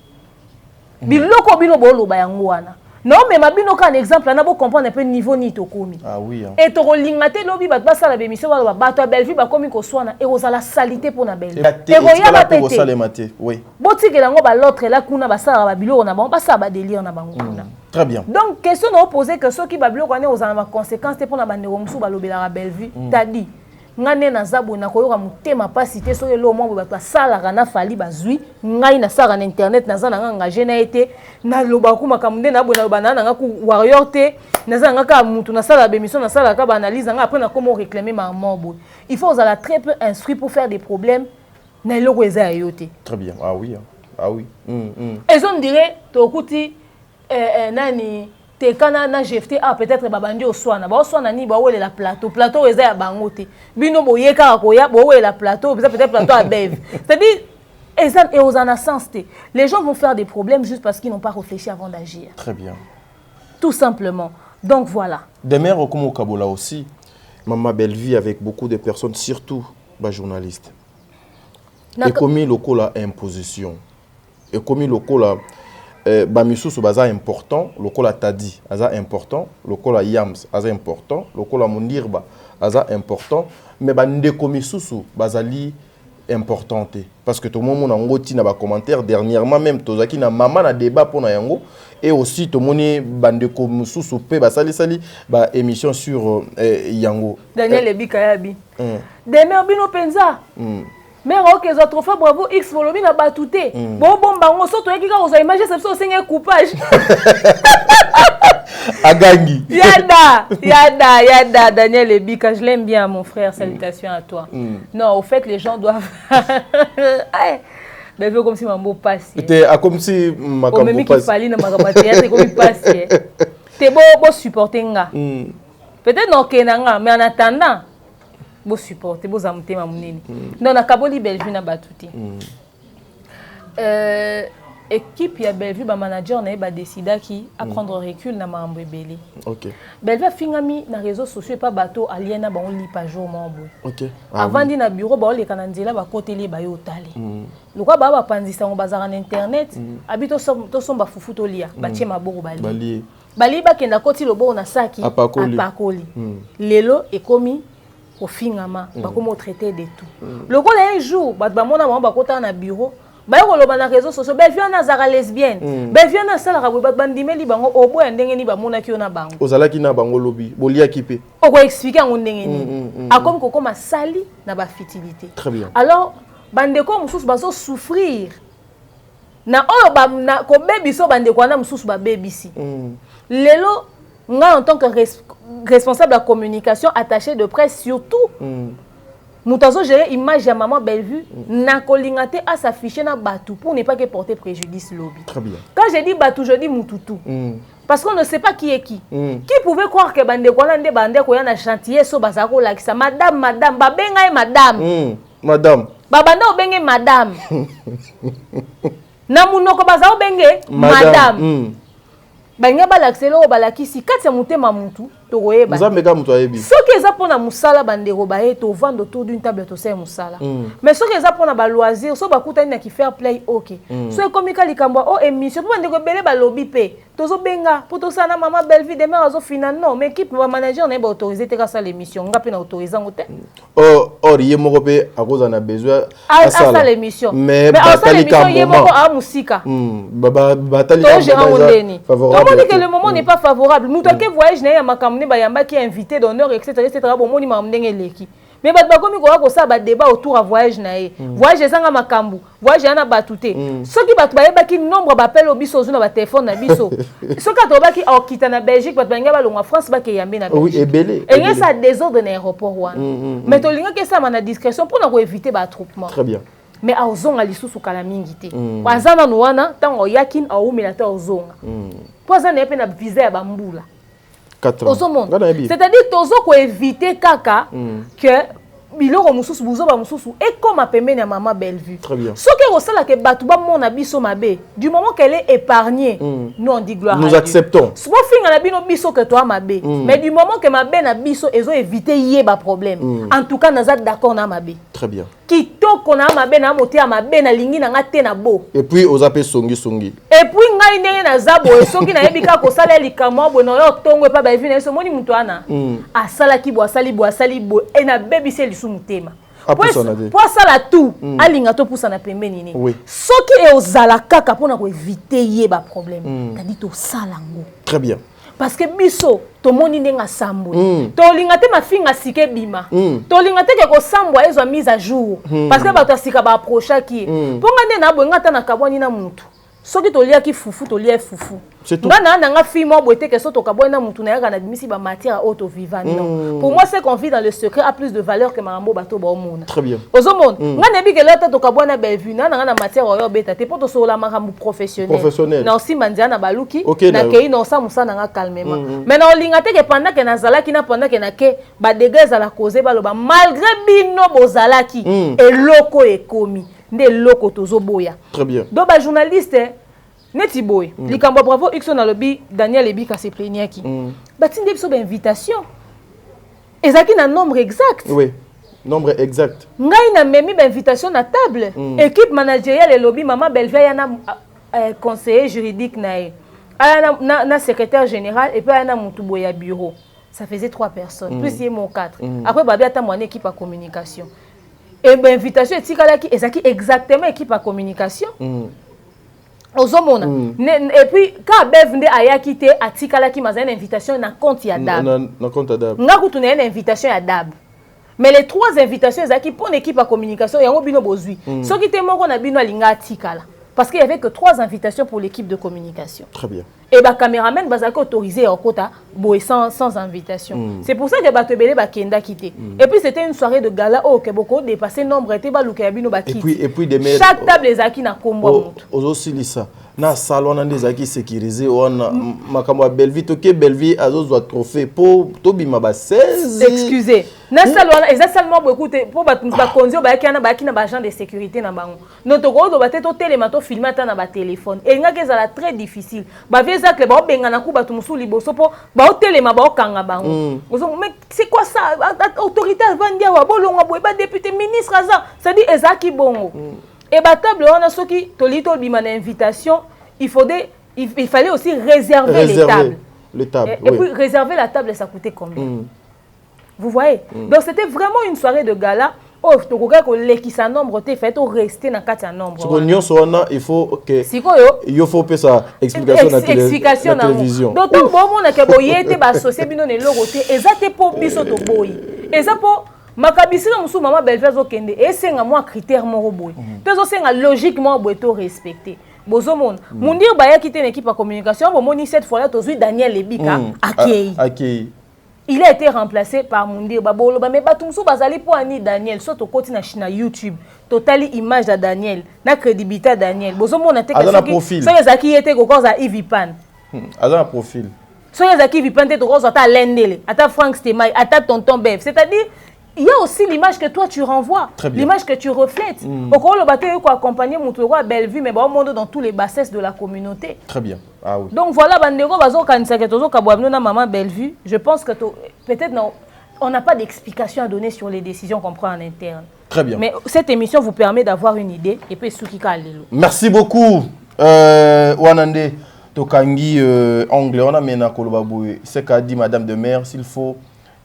Biloko bino bolo ba yangwana. Non, mais ma bino un exemple, on a beau comprendre un peu niveau ni to komi. Ah oui. Hein. Et to lingate lobi bat ba sala bémission ba bato Bellevue ba komi ko swana et aux la salité pour na Bellevue. Et roya ba pété. Oui. Boti ke lango ba l'autre là kuna ba sala ba biloko na ba ça ba délire na bango kuna. Très bien. Donc question na poser que ceux qui ba biloko na aux la conséquence pour na ba ndeko musu ba lobela Bellevue. T'as dit ngane na zabu na koyoka mutema pasité so le mo ba sala kana fali bazui ngai na sala na internet na zana engagé na été na loba ku makamunde na bona banana nga ku warrior te na zana ka mutu na sala bémission na sala ka ba analyse nga après na comment réclamer ma mort. Il faut aller très peu instruit pour faire des problèmes na eloko eza yote. Très bien. Ah oui. Ah oui. Et on dirait to kuti nani te kana na GFT peut-être babandi oswana ba oswana ni ba wele la plateau eza ya bangote bino boye kaka koya bo wele la plateau peut-être plateau à Bev c'est-à-dire et aux en sens les gens vont faire des problèmes juste parce qu'ils n'ont pas réfléchi avant d'agir. Très bien. Tout simplement. Donc voilà. Des mères comme au Kabola aussi, Maman Bellevue avec beaucoup de personnes, surtout les journalistes. Et comme locaux la imposition. Et comme locaux la Bamisusu baza important, lokola Tadi aza important, lokola Yams aza important, lokola Mundirba aza important, mais bandeko misusu bazali importante parce que tout le monde a ngoti na ba commentaire dernièrement même tozaki na maman na débat pour na yango et aussi tout le monde bandeko misusu pe basali sali ba émission sur yango. Daniel Ebikayabi. Demain bino penza. Mais ok, les autres fois, bravo, X volume n'a pas tout été. Bon, on saute, il y a une image, c'est un coupage. Agangi. Yada, Daniel Ebika, je l'aime bien, mon frère, salutations à toi. Non, au fait, les gens doivent. Mais c'est comme si ma mot passe. C'était comme si ma mot passe. Qu'il fallait dans ma rabatterie, c'est comme il passe. T'es beau supporter. Peut-être non, mais en attendant. Bo supporter bo zamute mamunini donc na kaboli Bellevue na batuti équipe ya Bellevue ba manager na ba décida qui à prendre recul na mambo ebele. OK. Bellevue fingami na réseaux sociaux pas bateau aliena ba on li pa jour mambo. OK. Avant di na bureau ba le kananzela ba koteli ba yo tale. Lokwa ba panzisa ngo bazara na internet abito to somba fufu to lia ba tie maboko bali. Bali ba kenda koti lobo na saki apakoli. Lelo ekomi au fingama bakomo traiter de tout le rôle un jour bamona ba kota na bureau ba ko loba na réseaux sociaux Bellevue na zara lesbienne Bellevue na sala rabwe bandimeli bango obo ndenge ni bamona ki na bango ozalaki na bango lobi bolia kipe oko expliquer ngo ndenge ni akom ko koma sali na ba futilité. Très bien. Alors bandeko mususu bazo souffrir na oyo ba na ko bebiso bandeko na mususu ba bebisi lelo nga en tant que responsable de la communication attaché de presse surtout Moutazo gérer image à maman Bellevue n'a collingaté à s'afficher na batou pour ne pas que porter préjudice lobby. Très bien. Quand je dis batou je dis Moutoutou parce qu'on ne sait pas qui est qui. Qui pouvait croire que bande ko nande bande ko yana chantier so bazako lakisa madame babenga e madame madame babanda obenge madame na munoko bazao benge madame banga balaxelo balakisi kati ya mutema mutu tokoyeba nzambeka mutu ayebi soki eza pona musala bandeko baye to vendre autour d'une table to sel musala mais soki eza pona ba loisir so bakutani na ki fair play OK so ekomika likambo o émission po bandeko bele balobi pe tozo benga po to sana mama Bellevue demain azo final non mais équipe ba manager na ba autoriser te ka sa l'émission ngape na autoriser ngote or yemoko pe akoza na besoin à ça l'émission mais à ça l'émission yemoko a musika batali favorable. Comment dit que le moment n'est pas favorable? Nous t'as que voyage n'a makamne bayamba qui est invité d'honneur etc. Bon moni mamdenge leki. Mais bat bakomi ko ça ba débat autour à voyage nae. Voyage ezanga makambu. Voyage ana batute. Soki bat bayeba ki nombre bappel au biso na ba téléphone na biso. Soki to ba ki okita na Belgique bat banga ba longa France ba ke yambe na Belgique. Oui, ebele. Et il y a ça désordre dans l'aéroport wana. Mais to linga que ça na discrétion pour na éviter ba attroupement. Très bien. Mais à ozonga lisusu kala mingi te. Wazana no wana tango yakin a umela ta ozonga. Poza na pe na visa ya bambula. 4 ans. C'est-à-dire tozo ko éviter kaka que biloko mususu buzoba mususu et comme a pembeni ya maman Bellevue. Très bien. Ce que osala ke batu ba mona biso mabe, du moment qu'elle est épargnée, nous on dit gloire à Dieu. Nous acceptons. Souvent finga na bino biso que toi mabe, mais du moment que mabe na biso ezo éviter yeba problème. En tout cas naza d'accord na mabe. Très bien. Kitoko na mabe na moté ya mabe na lingi na nga te na bo. Et puis aux appels songi songi. Et puis ngai ndenge na zabo soki na yebika ko sala likamo bo no yo tongo pa ba vina so moni mutu ana. Asala ki bo asali bo et na bebise lisu mutema. Pour ça la tout alinga to pousa na pembeni ni. Soki e ozala kaka pona ko éviter yeba problème. Tadi to sala ngo. Très bien. Parce que biso to moni ndenga sambo. To linga te mafinga sike bima. To linga te ke ko sambo ezo mise à jour. Parce que ba to sika ba approcher ki. Ponga nde na bo ngata na kabwani na muntu. Soki to lia ki fufu to lia fufu. C'est tout. Ngana nga fi mo boité que so to kabwani na muntu na yaka na bimisi ba matière auto vivant. Non. Pour moi c'est qu'on vit dans le secret a plus de valeur que marambo bato ba omona. Très bien. Ozomona. Ngana bi ke lata to kabwani na Bellevue na nga na matière oyo beta te poto so la marambo professionnel. Na aussi mandia na baluki na kei na sa musa na nga calmement. Mais na olinga te ke pendant que na zalaki na pendant que na ke ba dégâts à la cause ba loba malgré bino bozalaki eloko ekomi. Nde loko tozo boya. Très bien. Donc ba journaliste neti boy. Likambo bravo Ixon na lobby Daniel Ebika se plaignaki. Ba tinde biso ba invitation. Ezaki na nombre exact. Oui. Nombre exact. Ngai na memi ba invitation na table. Équipe managériale lobby maman Bellevue ya na conseiller juridique na secrétaire général et puis na mutu boya bureau. Ça faisait 3 personnes. Plus il y a mon 4. Après babi ata mon équipe à communication. Et ben invitation etikala ki ezaki exactement équipe à communication. Ozomona. Et puis quand Bev nde ayaki te atikala ki mazana invitation na compte ya DAB. Na compte ya DAB. Nga kutuna une invitation ya DAB. Mais les 3 invitations ezaki pour une équipe à communication yango bino bozui. Soki te moko na bino alinga atikala. Parce qu'il n'y avait que 3 invitations pour l'équipe de communication. Très bien. Et les caméraman bazaki autorisé au quota sans invitation. C'est pour ça que Batebele Bakenda quitté. Et puis c'était une soirée de gala au Keboko dépassé nombre était baluka bino bakiti. Et puis chaque table les aki na kombo. Aussi lisa. Na salon na des aki sécurisé on makamwa Bellevue toke Bellevue azo doit trophée pour tobima ba 16. Excusez. Na salon exactement beaucoup pour ba konzi ba ki na ba agent de sécurité na bango. Notre gros do baté to télémato filmer ata na ba téléphone. Et nga ke za très difficile. Ba visa que ba benga na ku ba tumusu liboso po ba hotelema ba okanga bango. Mais c'est quoi ça? Autorité va ndia wa bolonga boy ba député ministre aza. Ça dit ezaki bongo. Et bah table on a ceux qui tolito bima na invitation, il fallait aussi réserver les tables. Les tables. Et puis réserver la table ça coûtait combien? Vous voyez? Donc c'était vraiment une soirée de gala. Oh, tu regardes que l'équipe nombre t'es fait au rester dans 4 nombre. Sur l'union sona, il faut que il faut faire ça explication na télévision. Donc bon on a que boyete ba associé bino ne logoté ezate po biso to boy. Ezapo makabisika musu maman Bellevue zo kende esenga moi critère moko boy. Tezo senga logiquement boy to respecter. Bozomon mundir ba ya quitter une équipe à communication bo moni cette fois là tozui Daniel Ebika accueilli. Il a été remplacé par Mundir Babolo mais batumso bazali po ani Daniel soto koti na China YouTube totali image de Daniel na crédibilité Daniel bozomon na te que ça ezaki était ko koza Ivipan azana profil so ezaki Ivipan te to koza ta Lendele ata Frank Stemai ata tonton Bev c'est-à-dire il y a aussi l'image que toi tu renvoies, l'image que tu reflètes. Au cours le bateau quoi accompagner Moutouroua à Bellevue mais bon monde dans tous les bassesses de la communauté. Très bien. Ah oui. Donc voilà bandego bazo kanisa ke tozo kabwabno na maman Bellevue, je pense que peut-être non on n'a pas d'explication à donner sur les décisions qu'on prend en interne. Très bien. Mais cette émission vous permet d'avoir une idée et puis Soukika Alelo. Merci beaucoup Wanande Tokangi anglais on a mena kolobaboué. C'est qu'a dit madame de maire s'il faut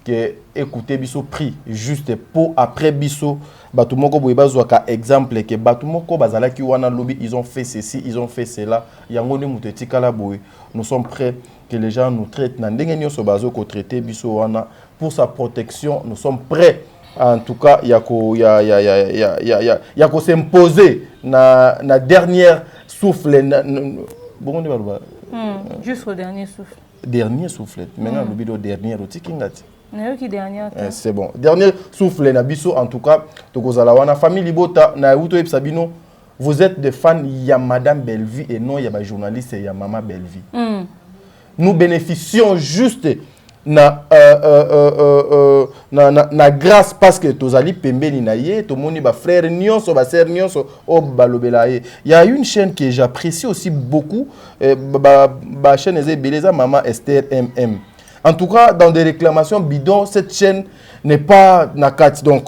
que écouter biso prix juste pour après biso batumoko boye bazwa ka exemple que batumoko bazala ki wana lobby ils ont fait ceci ils ont fait cela yango ne mutetikala boye nous sommes prêts que les gens nous traitent na ndenge nyoso bazo ko traiter biso wana pour sa protection nous sommes prêts en tout cas ya ko s'imposer na dernière souffle bon on va juste au dernier souffle maintenant le bidon dernier otikingati. C'est bon. Dernier souffle na biso en tout cas tokozala wana famille Libota na uto Sabino vous êtes des fans ya madame Bellevue et non ya ba journaliste ya maman Bellevue. Nous bénéficions juste na grâce parce que tozali pembeni na ye tomoni ba frère nyonso ba sœur nyonso o balobela ye. Il y a une chaîne que j'apprécie aussi beaucoup ba chaîne ezebeleza Maman Esther MM. En tout cas dans des réclamations bidons cette chaîne n'est pas nakati donc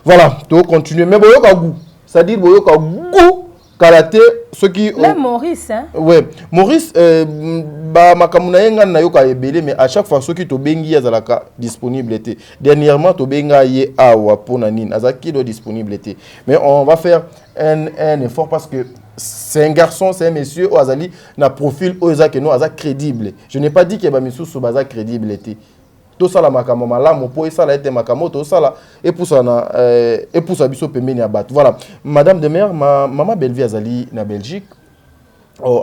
voilà, to continuer mais boyoka goût. C'est-à-dire boyoka goût karaté ce qui là Maurice hein ouais Maurice ba makamuna yenga na yoka ebele mais à chaque fois ceux qui to bengi azalaka disponibilité dernièrement to benga ye awa pona nini azaki do disponibilité mais on va faire un effort parce que c'est un garçon c'est un monsieur ou azali na profil ozake no azak crédible je n'ai pas dit que ba misusu baza crédibilité tout ça la makamo malamu po ça la été makamo tout ça là et pour ça na et pour ça biso pembeni ya bat voilà madame de mère maman Bellevue azali na Belgique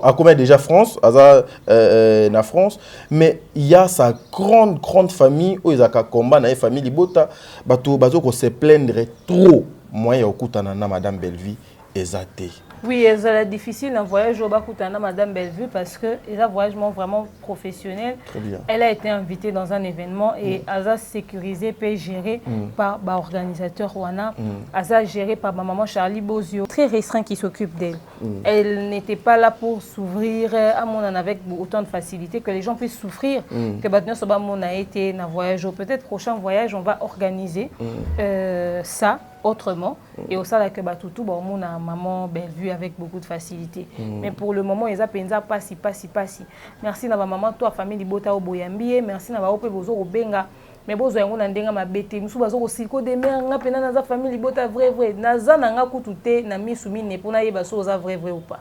a commis déjà France na France mais il y a sa grande famille où ils a combat na famille libota bato bazo ko se plaindre trop moyen okutana na madame Bellevue ezate. Oui, c'est difficile un voyage au Bakutana, Madame Bellevue, parce que c'est un voyage vraiment professionnel. Très bien. Elle a été invitée dans un événement et elle a sécurisé et géré par l'organisateur Wana. Elle a géré par ma maman Charlie Bozio, très restreint qui s'occupe d'elle. Elle n'était pas là pour s'ouvrir à mon avec autant de facilité que les gens puissent souffrir. Que maintenant, ça a été un voyage. Peut-être prochain voyage, on va organiser ça autrement et au sein que Batutu bon mon maman Bellevue avec beaucoup de facilité mais pour le moment ils a penza passi merci na maman toi famille libota oboyambi merci na ba ope bozo obenga mais bozo yango na ndenga mabete musu bazo ko siko de mer nga pena na za famille libota vrai naza na nga kutute na misu mine pona yeba so za vrai ou pas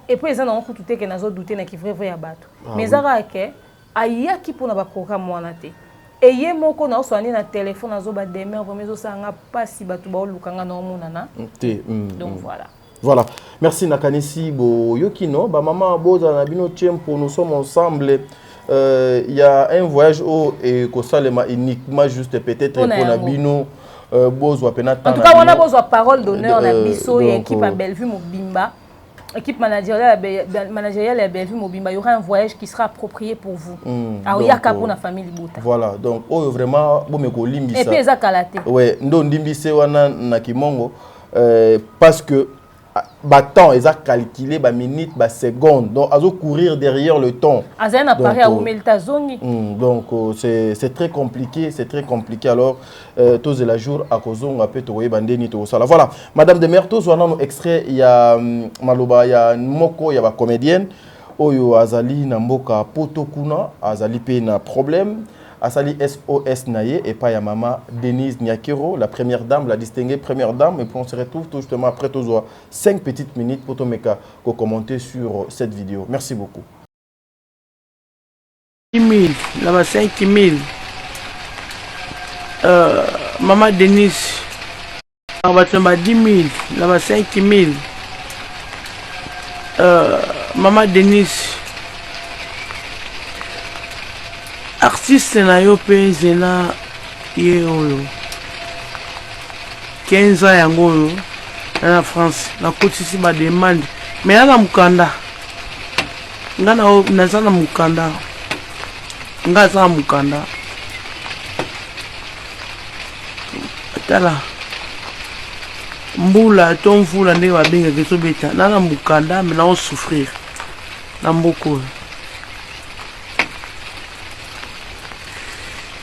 et puis ils en ont kutute que nazo douter na ki vrai ya bato mais zara ke aya ki pona ba programme wana te. Et yé moko na oswani na téléphone azo ba demer vraiment ça nga pasi batu ba olukanga na omonana. Donc voilà. Voilà. Merci Nakanisi bo yokino ba maman boza na bino tempo nous sommes ensemble. Il y a un voyage au et ko salema uniquement juste peut-être pour na bino bozo penata. En tout cas on a besoin parole d'honneur na biso et équipe à Bellevue Mobimba. Équipe managériale à Bellevue Mobimba, il y aura un voyage qui sera approprié pour vous. Alors, il y a qu'à pour la famille Libota. Voilà, donc, vraiment, bon, mais et puis, ils ont calaté. Oui, nous, Ndimbise, wana na Kimongo, parce que, temps, ils ont calculé, minute, seconde. Donc, ils ont courir derrière le temps. Donc, c'est très compliqué, Alors, tous les jours, à cause on a peut trouver bandeni tout ça. Voilà, Madame de Mertos, on a un extrait, il y a Maloba, il y a Moko, il y a une comédienne. Oyo Azali Namboka Potokuna, Azali pe na problème. Azali SOS Naye et pas ya maman Denise Nyakero, la première dame, la distinguée première dame. Et puis on se retrouve tout justement après 5 petites minutes pour Tomeka pour commenter sur cette vidéo. Merci beaucoup. 10 000, là-bas 5 000. Maman Denise, là-bas 10 000, là-bas 5 000. Maman Denise. Artiste na yo pe zena ye oyo 15 ans yango oyo na France na kotisi ba demande mais na mukanda nga naza na mukanda nga za mukanda tala mbula to mvula nde babenga keso beta na mukanda mais na on souffrir na mboko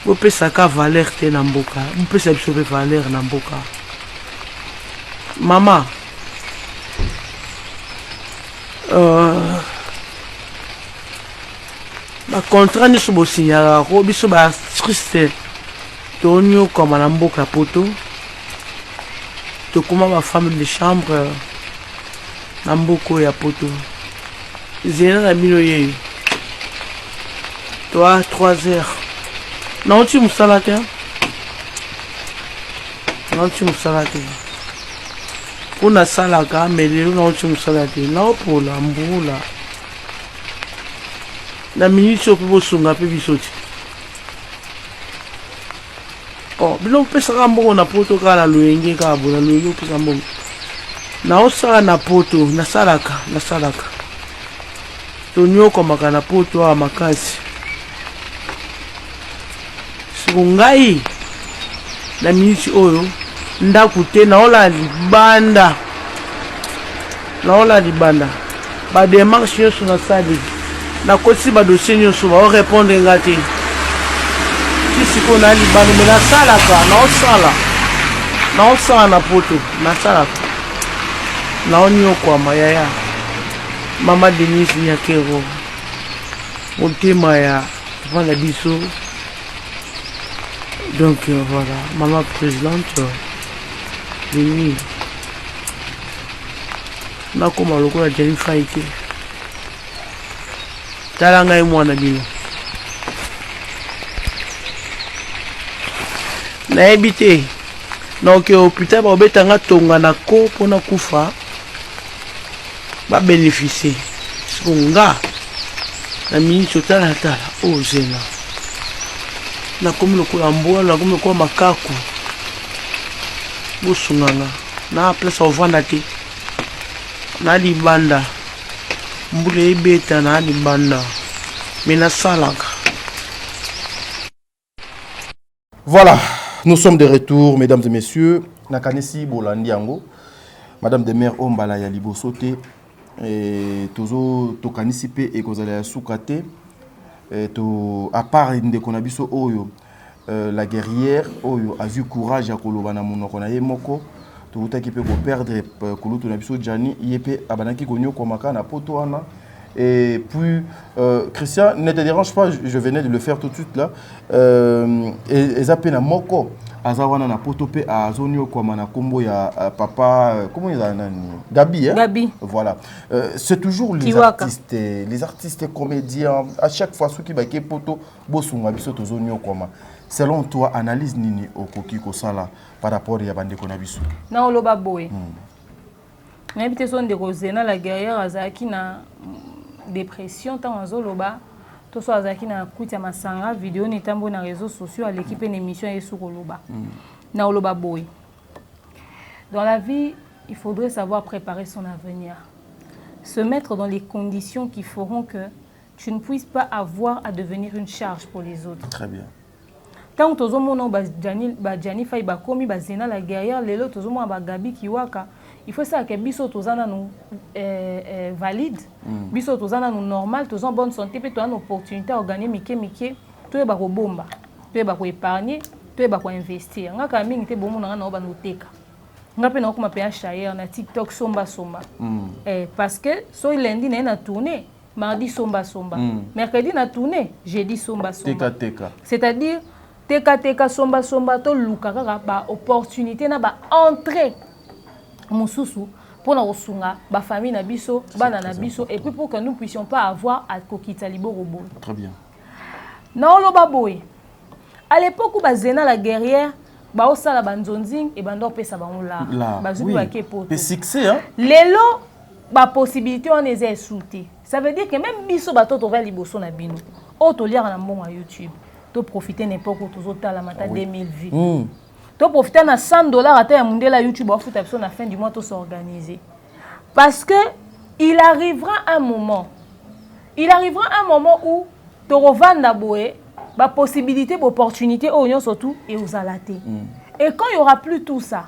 vous pouvez savoir valeur te na mboka vous pouvez savoir valeur na mboka maman ba contrat ni subo signala ko biso ba triste to nyo comme na mboka poto to kuma ba femme de chambre na mboko ya poto zena na bino ye toi 3 heures. Non, tu me salates. Non, tu me salates. Pour la salaka, mais non, tu me salates. Non, pour la mboula. La minute, je peux vous sonner, puis bisouti. Oh, bien, on peut se rendre on a poto kala luenge kabo, la luenge peut s'en na osa na poto, na salaka. Tonyo comme na poto à makasi. ngai na minute oyo ndako te naola libanda ba démarche nyonso nasali nakotisi badossier nyonso baorépondre nga te ti sikoyo na libanda me nasalaka naosala na poto nasalaka naoniokwama yaya mama Denise Nyakero motema ya papa na biso. Donc voilà, maman présidente, Lini, na koma lokola jali faite. Talanga e mwana bino. Na ebité. Donc hôpital ba obetanga tonga na ko pona kufa. Ba bénéficier. Songa. Na mini totala o zena. Na komi lokola mboa na komi lokola makaku bosunganga na place ovanda te na libanda mbula ebeta na libanda mena salaka. Voilà, nous sommes de retour, mesdames et messieurs. Nakanesi Bolandi Yango, Madame de Mère Ombala ya libosote et tozo tokanisi pe ekozala ya sukate. À part ndeko na biso oyo la guerrière oyo a vu courage ya koloba na monoko na ye moko tokutaki pe ko perdre kulutu na biso Jani yepe abanaki konyo komaka na poto wana. Et puis Christian, ne te dérange pas, je venais de le faire tout de suite là. Et zapena moko azawana na poto pe azonyo kwa na kombo ya papa comment il a nani Gabi hein? Gabi. Voilà. C'est toujours les artistes comédiens à chaque fois ceux qui baké poto bosunga biso tozonyo kwa. Selon toi, analyse nini okoki ko sala par rapport ya bande ko na biso. Na oloba boy. N'habite son de Rosena la guerrière azaki na dépression tant azoloba. Tout ça azaki na kutia masanga vidéo netambo na réseaux sociaux à l'équipe une émission et sur Oloba. Na Oloba boy. Dans la vie, il faudrait savoir préparer son avenir. Se mettre dans les conditions qui feront que tu ne puisses pas avoir à devenir une charge pour les autres. Très bien. Tant que tozo mono ba Jani fay ba komi ba zena la guerrière lelo tozo mo ba Gabi kiwaka. Il faut ça que biso tozana nous valide, biso tozana nous normal, tozan bonne santé, puis toza une opportunité à gagner mike, to ba ko bomba, to ba ko épargner, to ba ko investir. Nga ka mingi te bomo na ba no teka. Nga pe na ko ma pe achayer na TikTok somba. Parce que so lundi na tourner, mardi somba. Mercredi na tourner, jeudi somba. Teka. C'est-à-dire teka somba to lukaka ba opportunité na ba entrée. Moussousou pour nous sunga ba famille na biso bana na biso et puis pour que nous puissions pas avoir à kokita libo robot. Très bien. Na oloba boy. À l'époque où ba zena la guerrière ba osala banzonzing et bando pesa ba on ba zubi ba kepoto. C'est succès hein. Lelo ba possibilité on les a sauté. Ça veut dire que même biso ba to va liboso na bino. O to lire na mbongo YouTube. To profiter n'importe où to ta la mata 2000 vues. Tu profites de $100 à ta la YouTube à la fin du mois pour s'organiser. Parce que il arrivera un moment où tu revends d'abord la possibilité, l'opportunité, surtout et aux alatés. Et quand il n'y aura plus tout ça,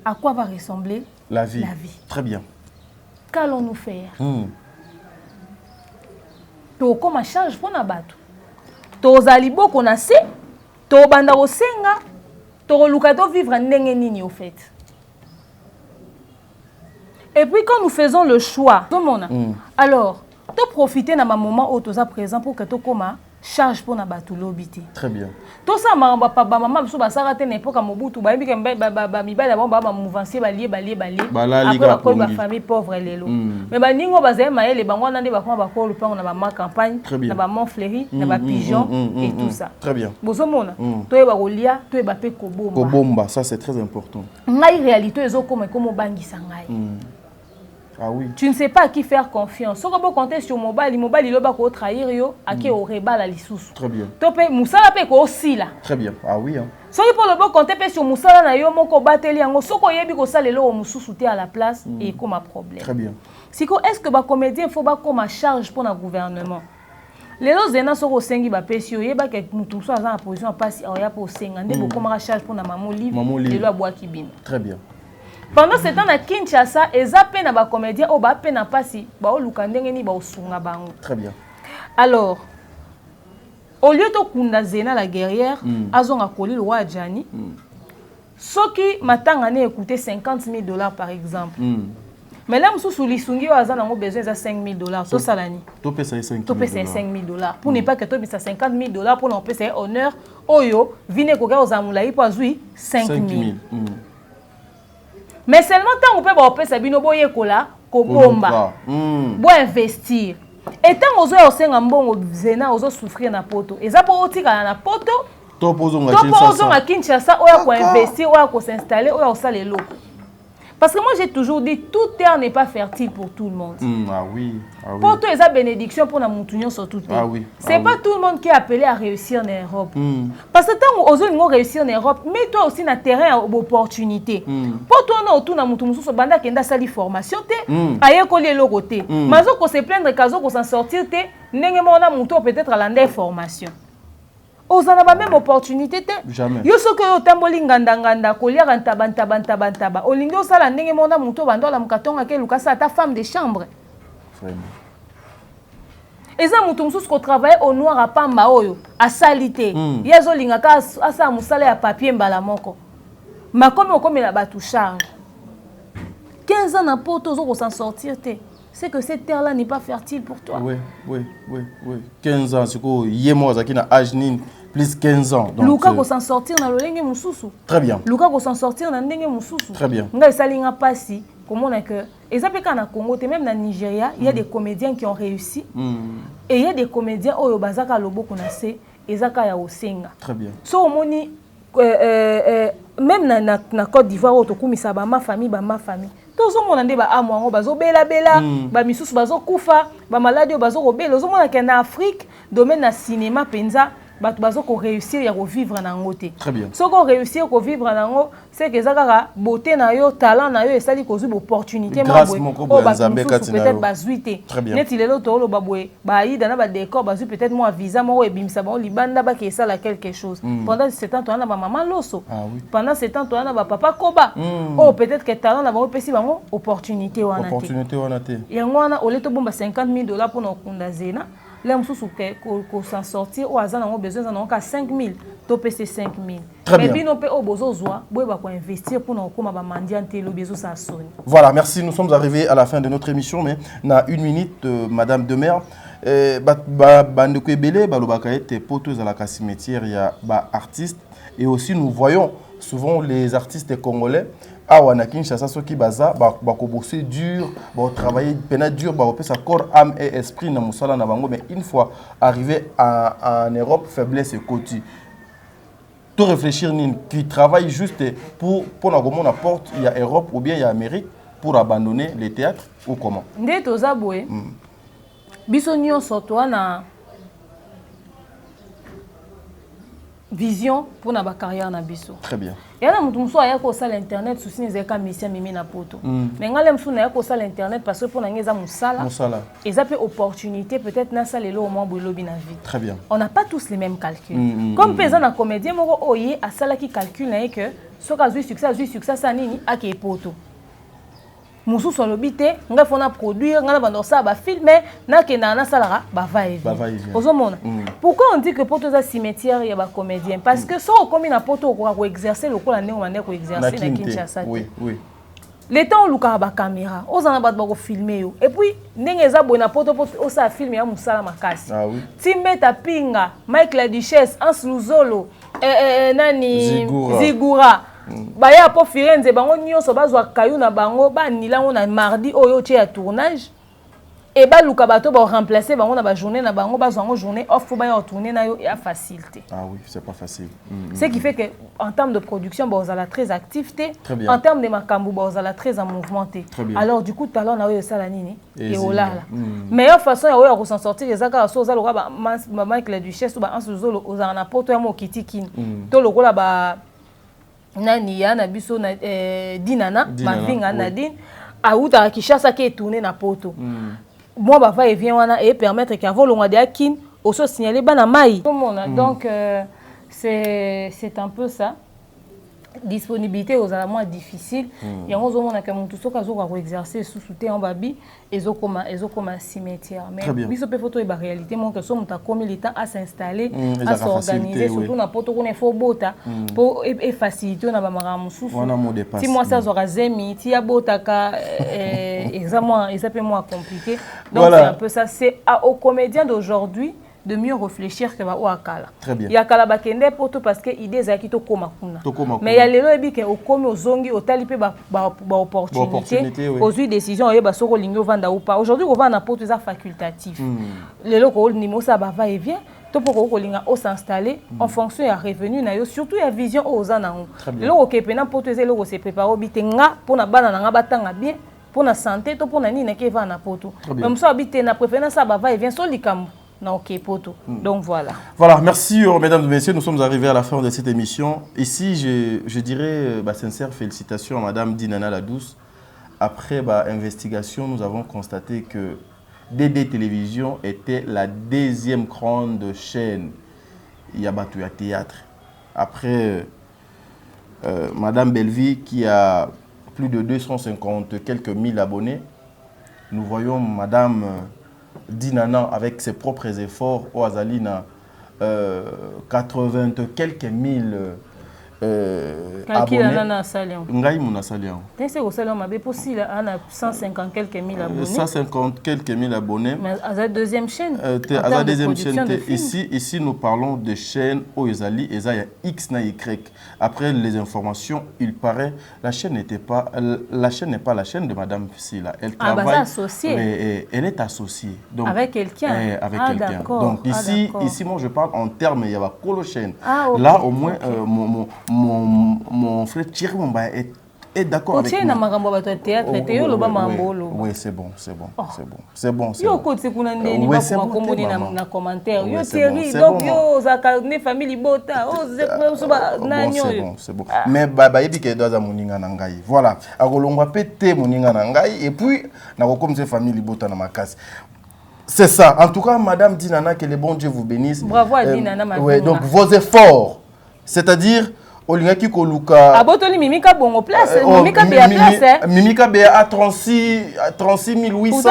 à quoi va ressembler la vie? Très bien. Qu'allons-nous faire? Tu comme change pour na bato. Tu zalibo qu'on a se, tu banda osenga. Torolukato vivre ndenge nini au fait. Et puis quand nous faisons le choix, alors, tu profiter de ma moment où tu es présent pour que tu coma charge pour na batulobité. Très bien. Tout ça mamba papa maman so ba sarate n'importe ka mobutu ba bika ba mibala ba mouvancer ba lié après ba famille pauvre lelo. Mais ba ningo ba zema ele bango na nde ba ba ko lupango na ba campagne na ba Montfleury na ba pigeon et tout ça. Très bien. Bozomona to ba kolia to ba pe kobomba. Kobomba, ça c'est très important. Ngai réalité ezo comme bangisa ngai. Ah oui. Tu ne sais pas à qui faire confiance. Si tu compter sur mobile, il va trahir yo à qui au rebal à l'issous. Très bien. Topé Moussala pe ko aussi là. Très bien. Ah oui hein. Si tu peux compter sur Moussala na yo moko bateli yango soko yebi ko salelo o mususu te à la place et comme un problème. Très bien. Siko est-ce que ba comédien faut ba comme charge pour le gouvernement. lelo zena soko osengi bapesi yo yeba ke mutu mosusu aza na position apasi aoya mpo osenga nde bokomaka charge mpona mama olive lelo abwaki bino. Très bien. Pendant ce temps na Kinshasa eza mpe na bacomédien oyo bape na mpasi baoluka ndenge nini baosunga bango. Très bien. Alors au lieu tokunda zena la guerrière azonga koli le roi Adjani soki matanga ne écouter $50,000 par exemple. Mais là, si lisungi a besoin de $5,000, tout ça l'année. Tu peux payer $5,000. Pour ne pas que tu aies $50,000 pour nous payer honneur. Oyo, vine koga aux amoulaï pour jouer $5,000. Mais seulement tant qu'on peut payer bino boye kola, ko bomba. Bo investir. Et tant aux oyo senga mbongo zena aux souffrir na poto. Et ça pour otika na poto. To pozo nga Kinshasa oya ko investir, oya ko s'installer, oya osale loko. Parce que moi j'ai toujours dit toute terre n'est pas fertile pour tout le monde. Ah oui, ah oui. Pour toi, c'est bénédiction pour la montagne sur toute ah oui. C'est pas tout le monde qui est appelé à réussir en Europe. Parce que tant que vous réussir en Europe, mets-toi aussi dans le terrain d'opportunité. Pour toi, on a autour de la montagne sur banda qui a sali formation te, ailleurs coller le côté. Mais on se plaindre caso qu'on s'en sortir te, n'engagez pas monter peut-être à la formation. Aux en a même opportunité te. Jamais. Yo soko yo tamboli nganda kolia bantaba. Olingo sala ndenge mona muto bando la mukatonga ke lukasa ta femme de chambre. Vraiment. Eza muto mususu ko travailler au noir à pamba oyo, à salité. Yezo lingaka asa musala ya papier mbala moko. Makomi okomela batu charge. 15 ans na poto zo ko s'en sortir te. C'est que cette terre là n'est pas fertile pour toi. Oui. 15 ans, c'est quoi yemo zaki na âge nin plus 15 ans. Donc Luka ko s'en sortir na lolenge mususu. Très bien. Luka ko s'en sortir na ndenge mususu. Très bien. Nga salinga pasi comment on a que et ça peut qu'en Congo même dans Nigeria, il y a des comédiens qui ont réussi. Et il y a des comédiens oyo bazaka lobo konase ezaka ya osenga. Très bien. So omoni même na Côte d'Ivoire otokumisa ba ma famille. Tozomona nde ba amwango bazo bela ba misusu bazo kufa ba maladie bazo robela ozomona ke na Afrique domaine na cinéma penza batu bazo ko réussir ya ko vivre na ngote. Très bien. So ko réussir ko vivre na ngo c'est que zakaka beauté na yo talent na yo esali ko zuba opportunité peut-être bazuité. Net il est là to lo babwe ba ida na ba décor bazu peut-être moi visa mo ebimisa ba libanda ba ke sala quelque chose. Pendant ce temps to na ba maman loso. Pendant ce temps to na ba papa koba. Oh peut-être que talent na ba pesi ba opportunité wana te. Opportunité wana te. Yango wana ole to bomba $50,000 pour na kunda zena. Là, on s'en sortir, ou on a besoin de 5,000, topé c'est 5,000. Mais bien, on peut investir pour nous Voilà, merci. Nous sommes arrivés à la fin de notre émission, mais dans 1 minute, Madame Demer, Bandeko Ebele, Balobakaete, potos à la cimetière, il y a artistes, et aussi nous voyons souvent les artistes congolais. Ah, on a Kinshasa, ceux qui baza, bosser dur, travailler peine dur, sa corps, âme et esprit na musala na bango, mais une fois arrivé en Europe, faiblesse et côté. Tout réfléchir qui travaille juste pour la porte, il y a Europe ou bien il y a Amérique pour abandonner les théâtres ou comment? Ndé tozaboué. Bisonio soto na vision pour na carrière na biso. Très bien. Il y a des gens qui ont fait l'internet, souci les écamissions mimi na poto. Mais il y a des gens qui ont fait l'internet parce que pour nous ça musala. Et ça peut opportunité peut-être na ça lelo au moins bolobi na vie. Très bien. On n'a pas tous les mêmes calculs. Comme paysan na comédien moko oye a sala qui calcule na que so ka succès ça nini a ke poto. Musu sur l'obité, nga fona produire, nga bando ça ba filmer, na ke na salara ba va et vient. Pourquoi on dit que poto za cimetière ya ba comédien? Parce que so comme na poto ko exercer le ko la ndenge ko exercer na Kinshasa. Oui. Les temps où luka ba caméra, ozana ba ko filmer yo. Et puis ndenge za bona poto o sa filmer ya musala makasi. Ah oui. Timeta Pinga, Mike la Duchesse, Ans Luzolo, nani Zigura. Baya po Firenze bango nyonso bazwa kayu na bango ba nilango na mardi oyo tie ya tournage et ba luka bato ba remplacer bango na ba journée na bango bazwa ngo journée off ba ya tourner na yo ya facilité. Ah oui, c'est pas facile. Ce qui fait que en termes de production ba ozala très activité, en termes de makambu ba ozala très en mouvementé. Alors du coup talent na yo sala nini et olala. Meilleure façon ya ko s'en sortir ezaka so ozala ba Mike la Duchesse ou ba Ans Luzolo ozala na poto ya mo kitikini. To lokola ba nani ya na biso na dinana mavinga Nadine auta Kinshasa qui est tourné na poto moi ba va et vient wana et permettre qu'avant longa de akin aussi signaler bana mai. Donc c'est un peu ça. Disponibilité aux aliments difficiles. Il y a un moment où tout ce qu'on a exercer sous soutien en babi, ils ont comme un cimetière. Mais biso pe photo est la réalité. Mon que sommes à combien de temps à s'installer, à s'organiser, surtout n'importe où on est fort bota pour faciliter on a ba maramu souffle. Si moi ça aura zemi, si ya bota ka examen, moi compliqué. Donc c'est un peu ça. C'est aux comédiens d'aujourd'hui de mieux réfléchir que au akala. Très bien. Il y a kala bakende poto parce que idée za ki to koma kuna. Mais il y a lelo ebi ke okomi ozongi otalipe ba opportunité aux décisions et ba soko lingo vanda ou pas. Aujourd'hui on va na poto za facultatif. Lelo ko nimo ça ba va et vient. To poko ko linga o s'installer en fonction ya revenu na yo surtout ya vision aux anango. Lelo ko kepena poto zelo ko se préparer obitenga pona bana na nga batanga bien pour na santé to pona ni na ke va na poto. Même ça habiter na préférence ça ba va et vient so likam. Non, ok, poto. Donc voilà. Voilà, merci mesdames et messieurs, nous sommes arrivés à la fin de cette émission. Ici, je dirais sincère félicitations à madame Dinana Ladouce. Après investigation, nous avons constaté que DD Télévision était la deuxième grande chaîne Yabatouya Théâtre. Après madame Belleville qui a plus de 250 quelques mille abonnés, nous voyons madame Dinana avec ses propres efforts au Azalina 80 quelques mille abonnés. Ngai muna salian. C'est au salon mabe possible on a 150 quelques mille abonnés. 150 quelques mille abonnés. Mais à la deuxième chaîne. À la deuxième chaîne. Ici nous parlons de chaînes au Ezali et ça y a X na Y. Après les informations, il paraît la chaîne n'est pas la chaîne de madame Sila. Elle travaille. Mais elle est associée. Donc avec quelqu'un. Avec quelqu'un. Donc ici moi je parle en termes il y a la colo chaîne. Là au moins mon frère Thierry Mamba est d'accord avec moi. Oui, c'est bon. C'est bon. Yo côté kuna ndeni ba komoni na commentaire. Yo Thierry donc yo zaka ne famille bota. C'est bon. Mais baba yebi ke doza moninga na ngai. Voilà. Akolongwa pété moninga na ngai et puis na comme c'est famille bota na makasi. C'est ça. En tout cas, madame Dinana, que le bon Dieu vous bénisse. Bravo à Dinana, madame. Oui, donc vos efforts, c'est-à-dire Olingaki Koluka. Abotoli Mimika bongo place, Mimika be place. Mimika be à 36 800.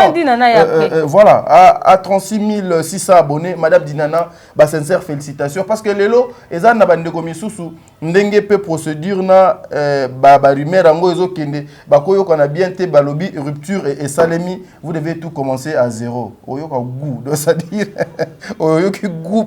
Voilà, à 36 600 abonnés. Madame Dinana, sincère félicitations parce que lelo ezana bande komisusu ndenge pe procédure na rumeur ngo ezokende bakoyo kana bien te balobi rupture et salemi, vous devez tout commencer à zéro. Oyoka goût, c'est-à-dire oyoki goût.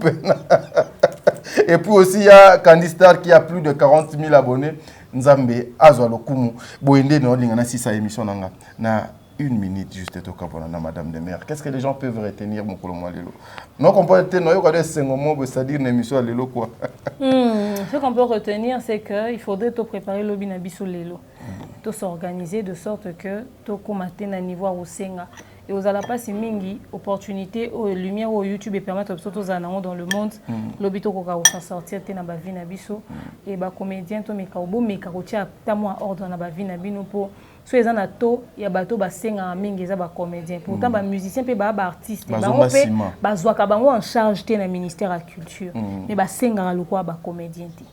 Et puis aussi, il y a Candistar qui a plus de 40 000 abonnés. Nzambe azwa lokumu. Boende no lingana si sa émission nanga. Na une minute juste to kapona na madame de maire. Qu'est-ce que les gens peuvent retenir mon kolomo lelo? Non qu'on peut retenir no yo sengomo c'est-à-dire une émission lelo quoi. Ce qu'on peut retenir c'est que il faudrait te préparer le bina biso lelo. To s'organiser de sorte que to komate na niveau au senga. Et aux alapasi mingi opportunité aux lumière au YouTube et permettre aux anango dans le monde l'obito koka s'en sortir te na ba vie na biso et ba comédien to meka obo meka kotia ta moi ordre na ba vie na bino pour so ezana to ya bato ba senga mingi za ba comédien pourtant ba musicien pe ba artiste ba pe ba zwaka bango en charge te na ministère de la culture mais ba senga lokwa ba comédien te.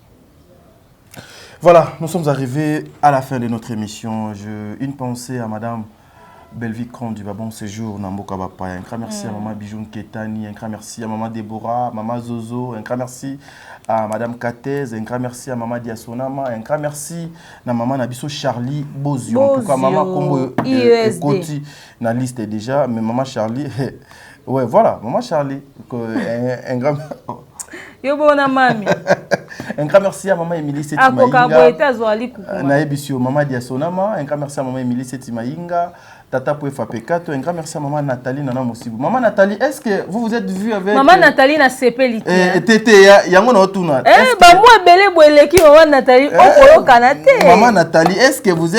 Voilà, nous sommes arrivés à la fin de notre émission. Une pensée à madame Belleville du bon séjour Namboka Bapa. Un grand merci à maman Bijoun Ketani, un grand merci à maman Déborah, maman Zozo, un grand merci à madame Katez, un grand merci à maman Diasonama, un grand merci à maman Nabiso Charlie Bozio. En tout cas, maman Combo Koti, la liste est déjà, mais maman Charlie, ouais, voilà, maman Charlie, un grand Yo bona mami. Un grand merci à maman Émilie Setimainga. Maman Diasonama, un grand merci à maman Émilie Setimainga. Tata Pouefa Pekato, un grand merci à maman Nathalie Nana Mosibu. Maman Nathalie, est-ce que vous vous êtes vue avec maman Nathalie na sepelité. Tété yango na otuna. Ba moi belé boeleki maman Nathalie okolo kanate. Maman Nathalie, est-ce que vous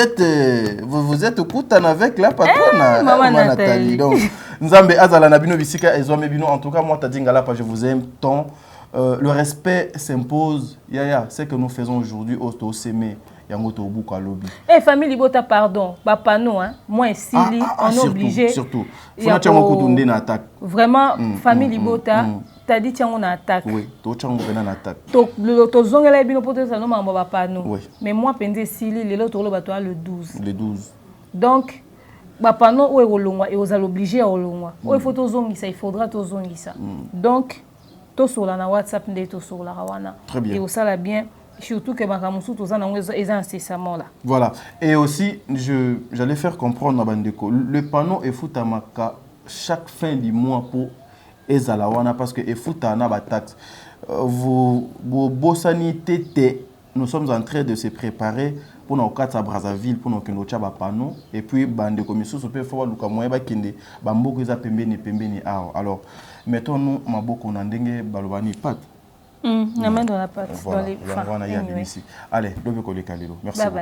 êtes kutana avec la patronne maman Nathalie. Donc Nzambe azala na bino bisika ezome bino en tout cas moi tadingala pa je vous aime tant. Le respect s'impose. Yaya, c'est que nous faisons aujourd'hui au Sémé. Eh, famille Bota, pardon. Papa, non, hein. Moi, Sili, on est obligé. Surtout. Vraiment, famille Bota, c'est-à-dire tiens on attaque. Oui, to tiens on en attaque. To zongela bino poto ça no mamba ba pano. Oui. Mais moi pendé sili le to lo bato le 12. Le 12. Donc ba pano o olongwa et aux obligé à olongwa. O il faut to zongisa, il faudra to zongisa. Donc to sur la na WhatsApp ndé to sur la rawana. Très bien. Et au sala bien surtout que makamusu to zana ils incessamment là. Voilà. Et aussi j'allais faire comprendre à Bandeko le panneau est futamaka chaque fin du mois pour ezalawana parce que efutana ba taxe vos sanité nous sommes en train de se préparer pour nos quatre à Brazzaville pour nos kendo ba panneau et puis bande commission super faut luka moya ba kende ba mboko za pembeni alors mettons-nous maboko na ndenge balobani pat na main dans la pâte voilà, dans les ici. Allez, merci beaucoup.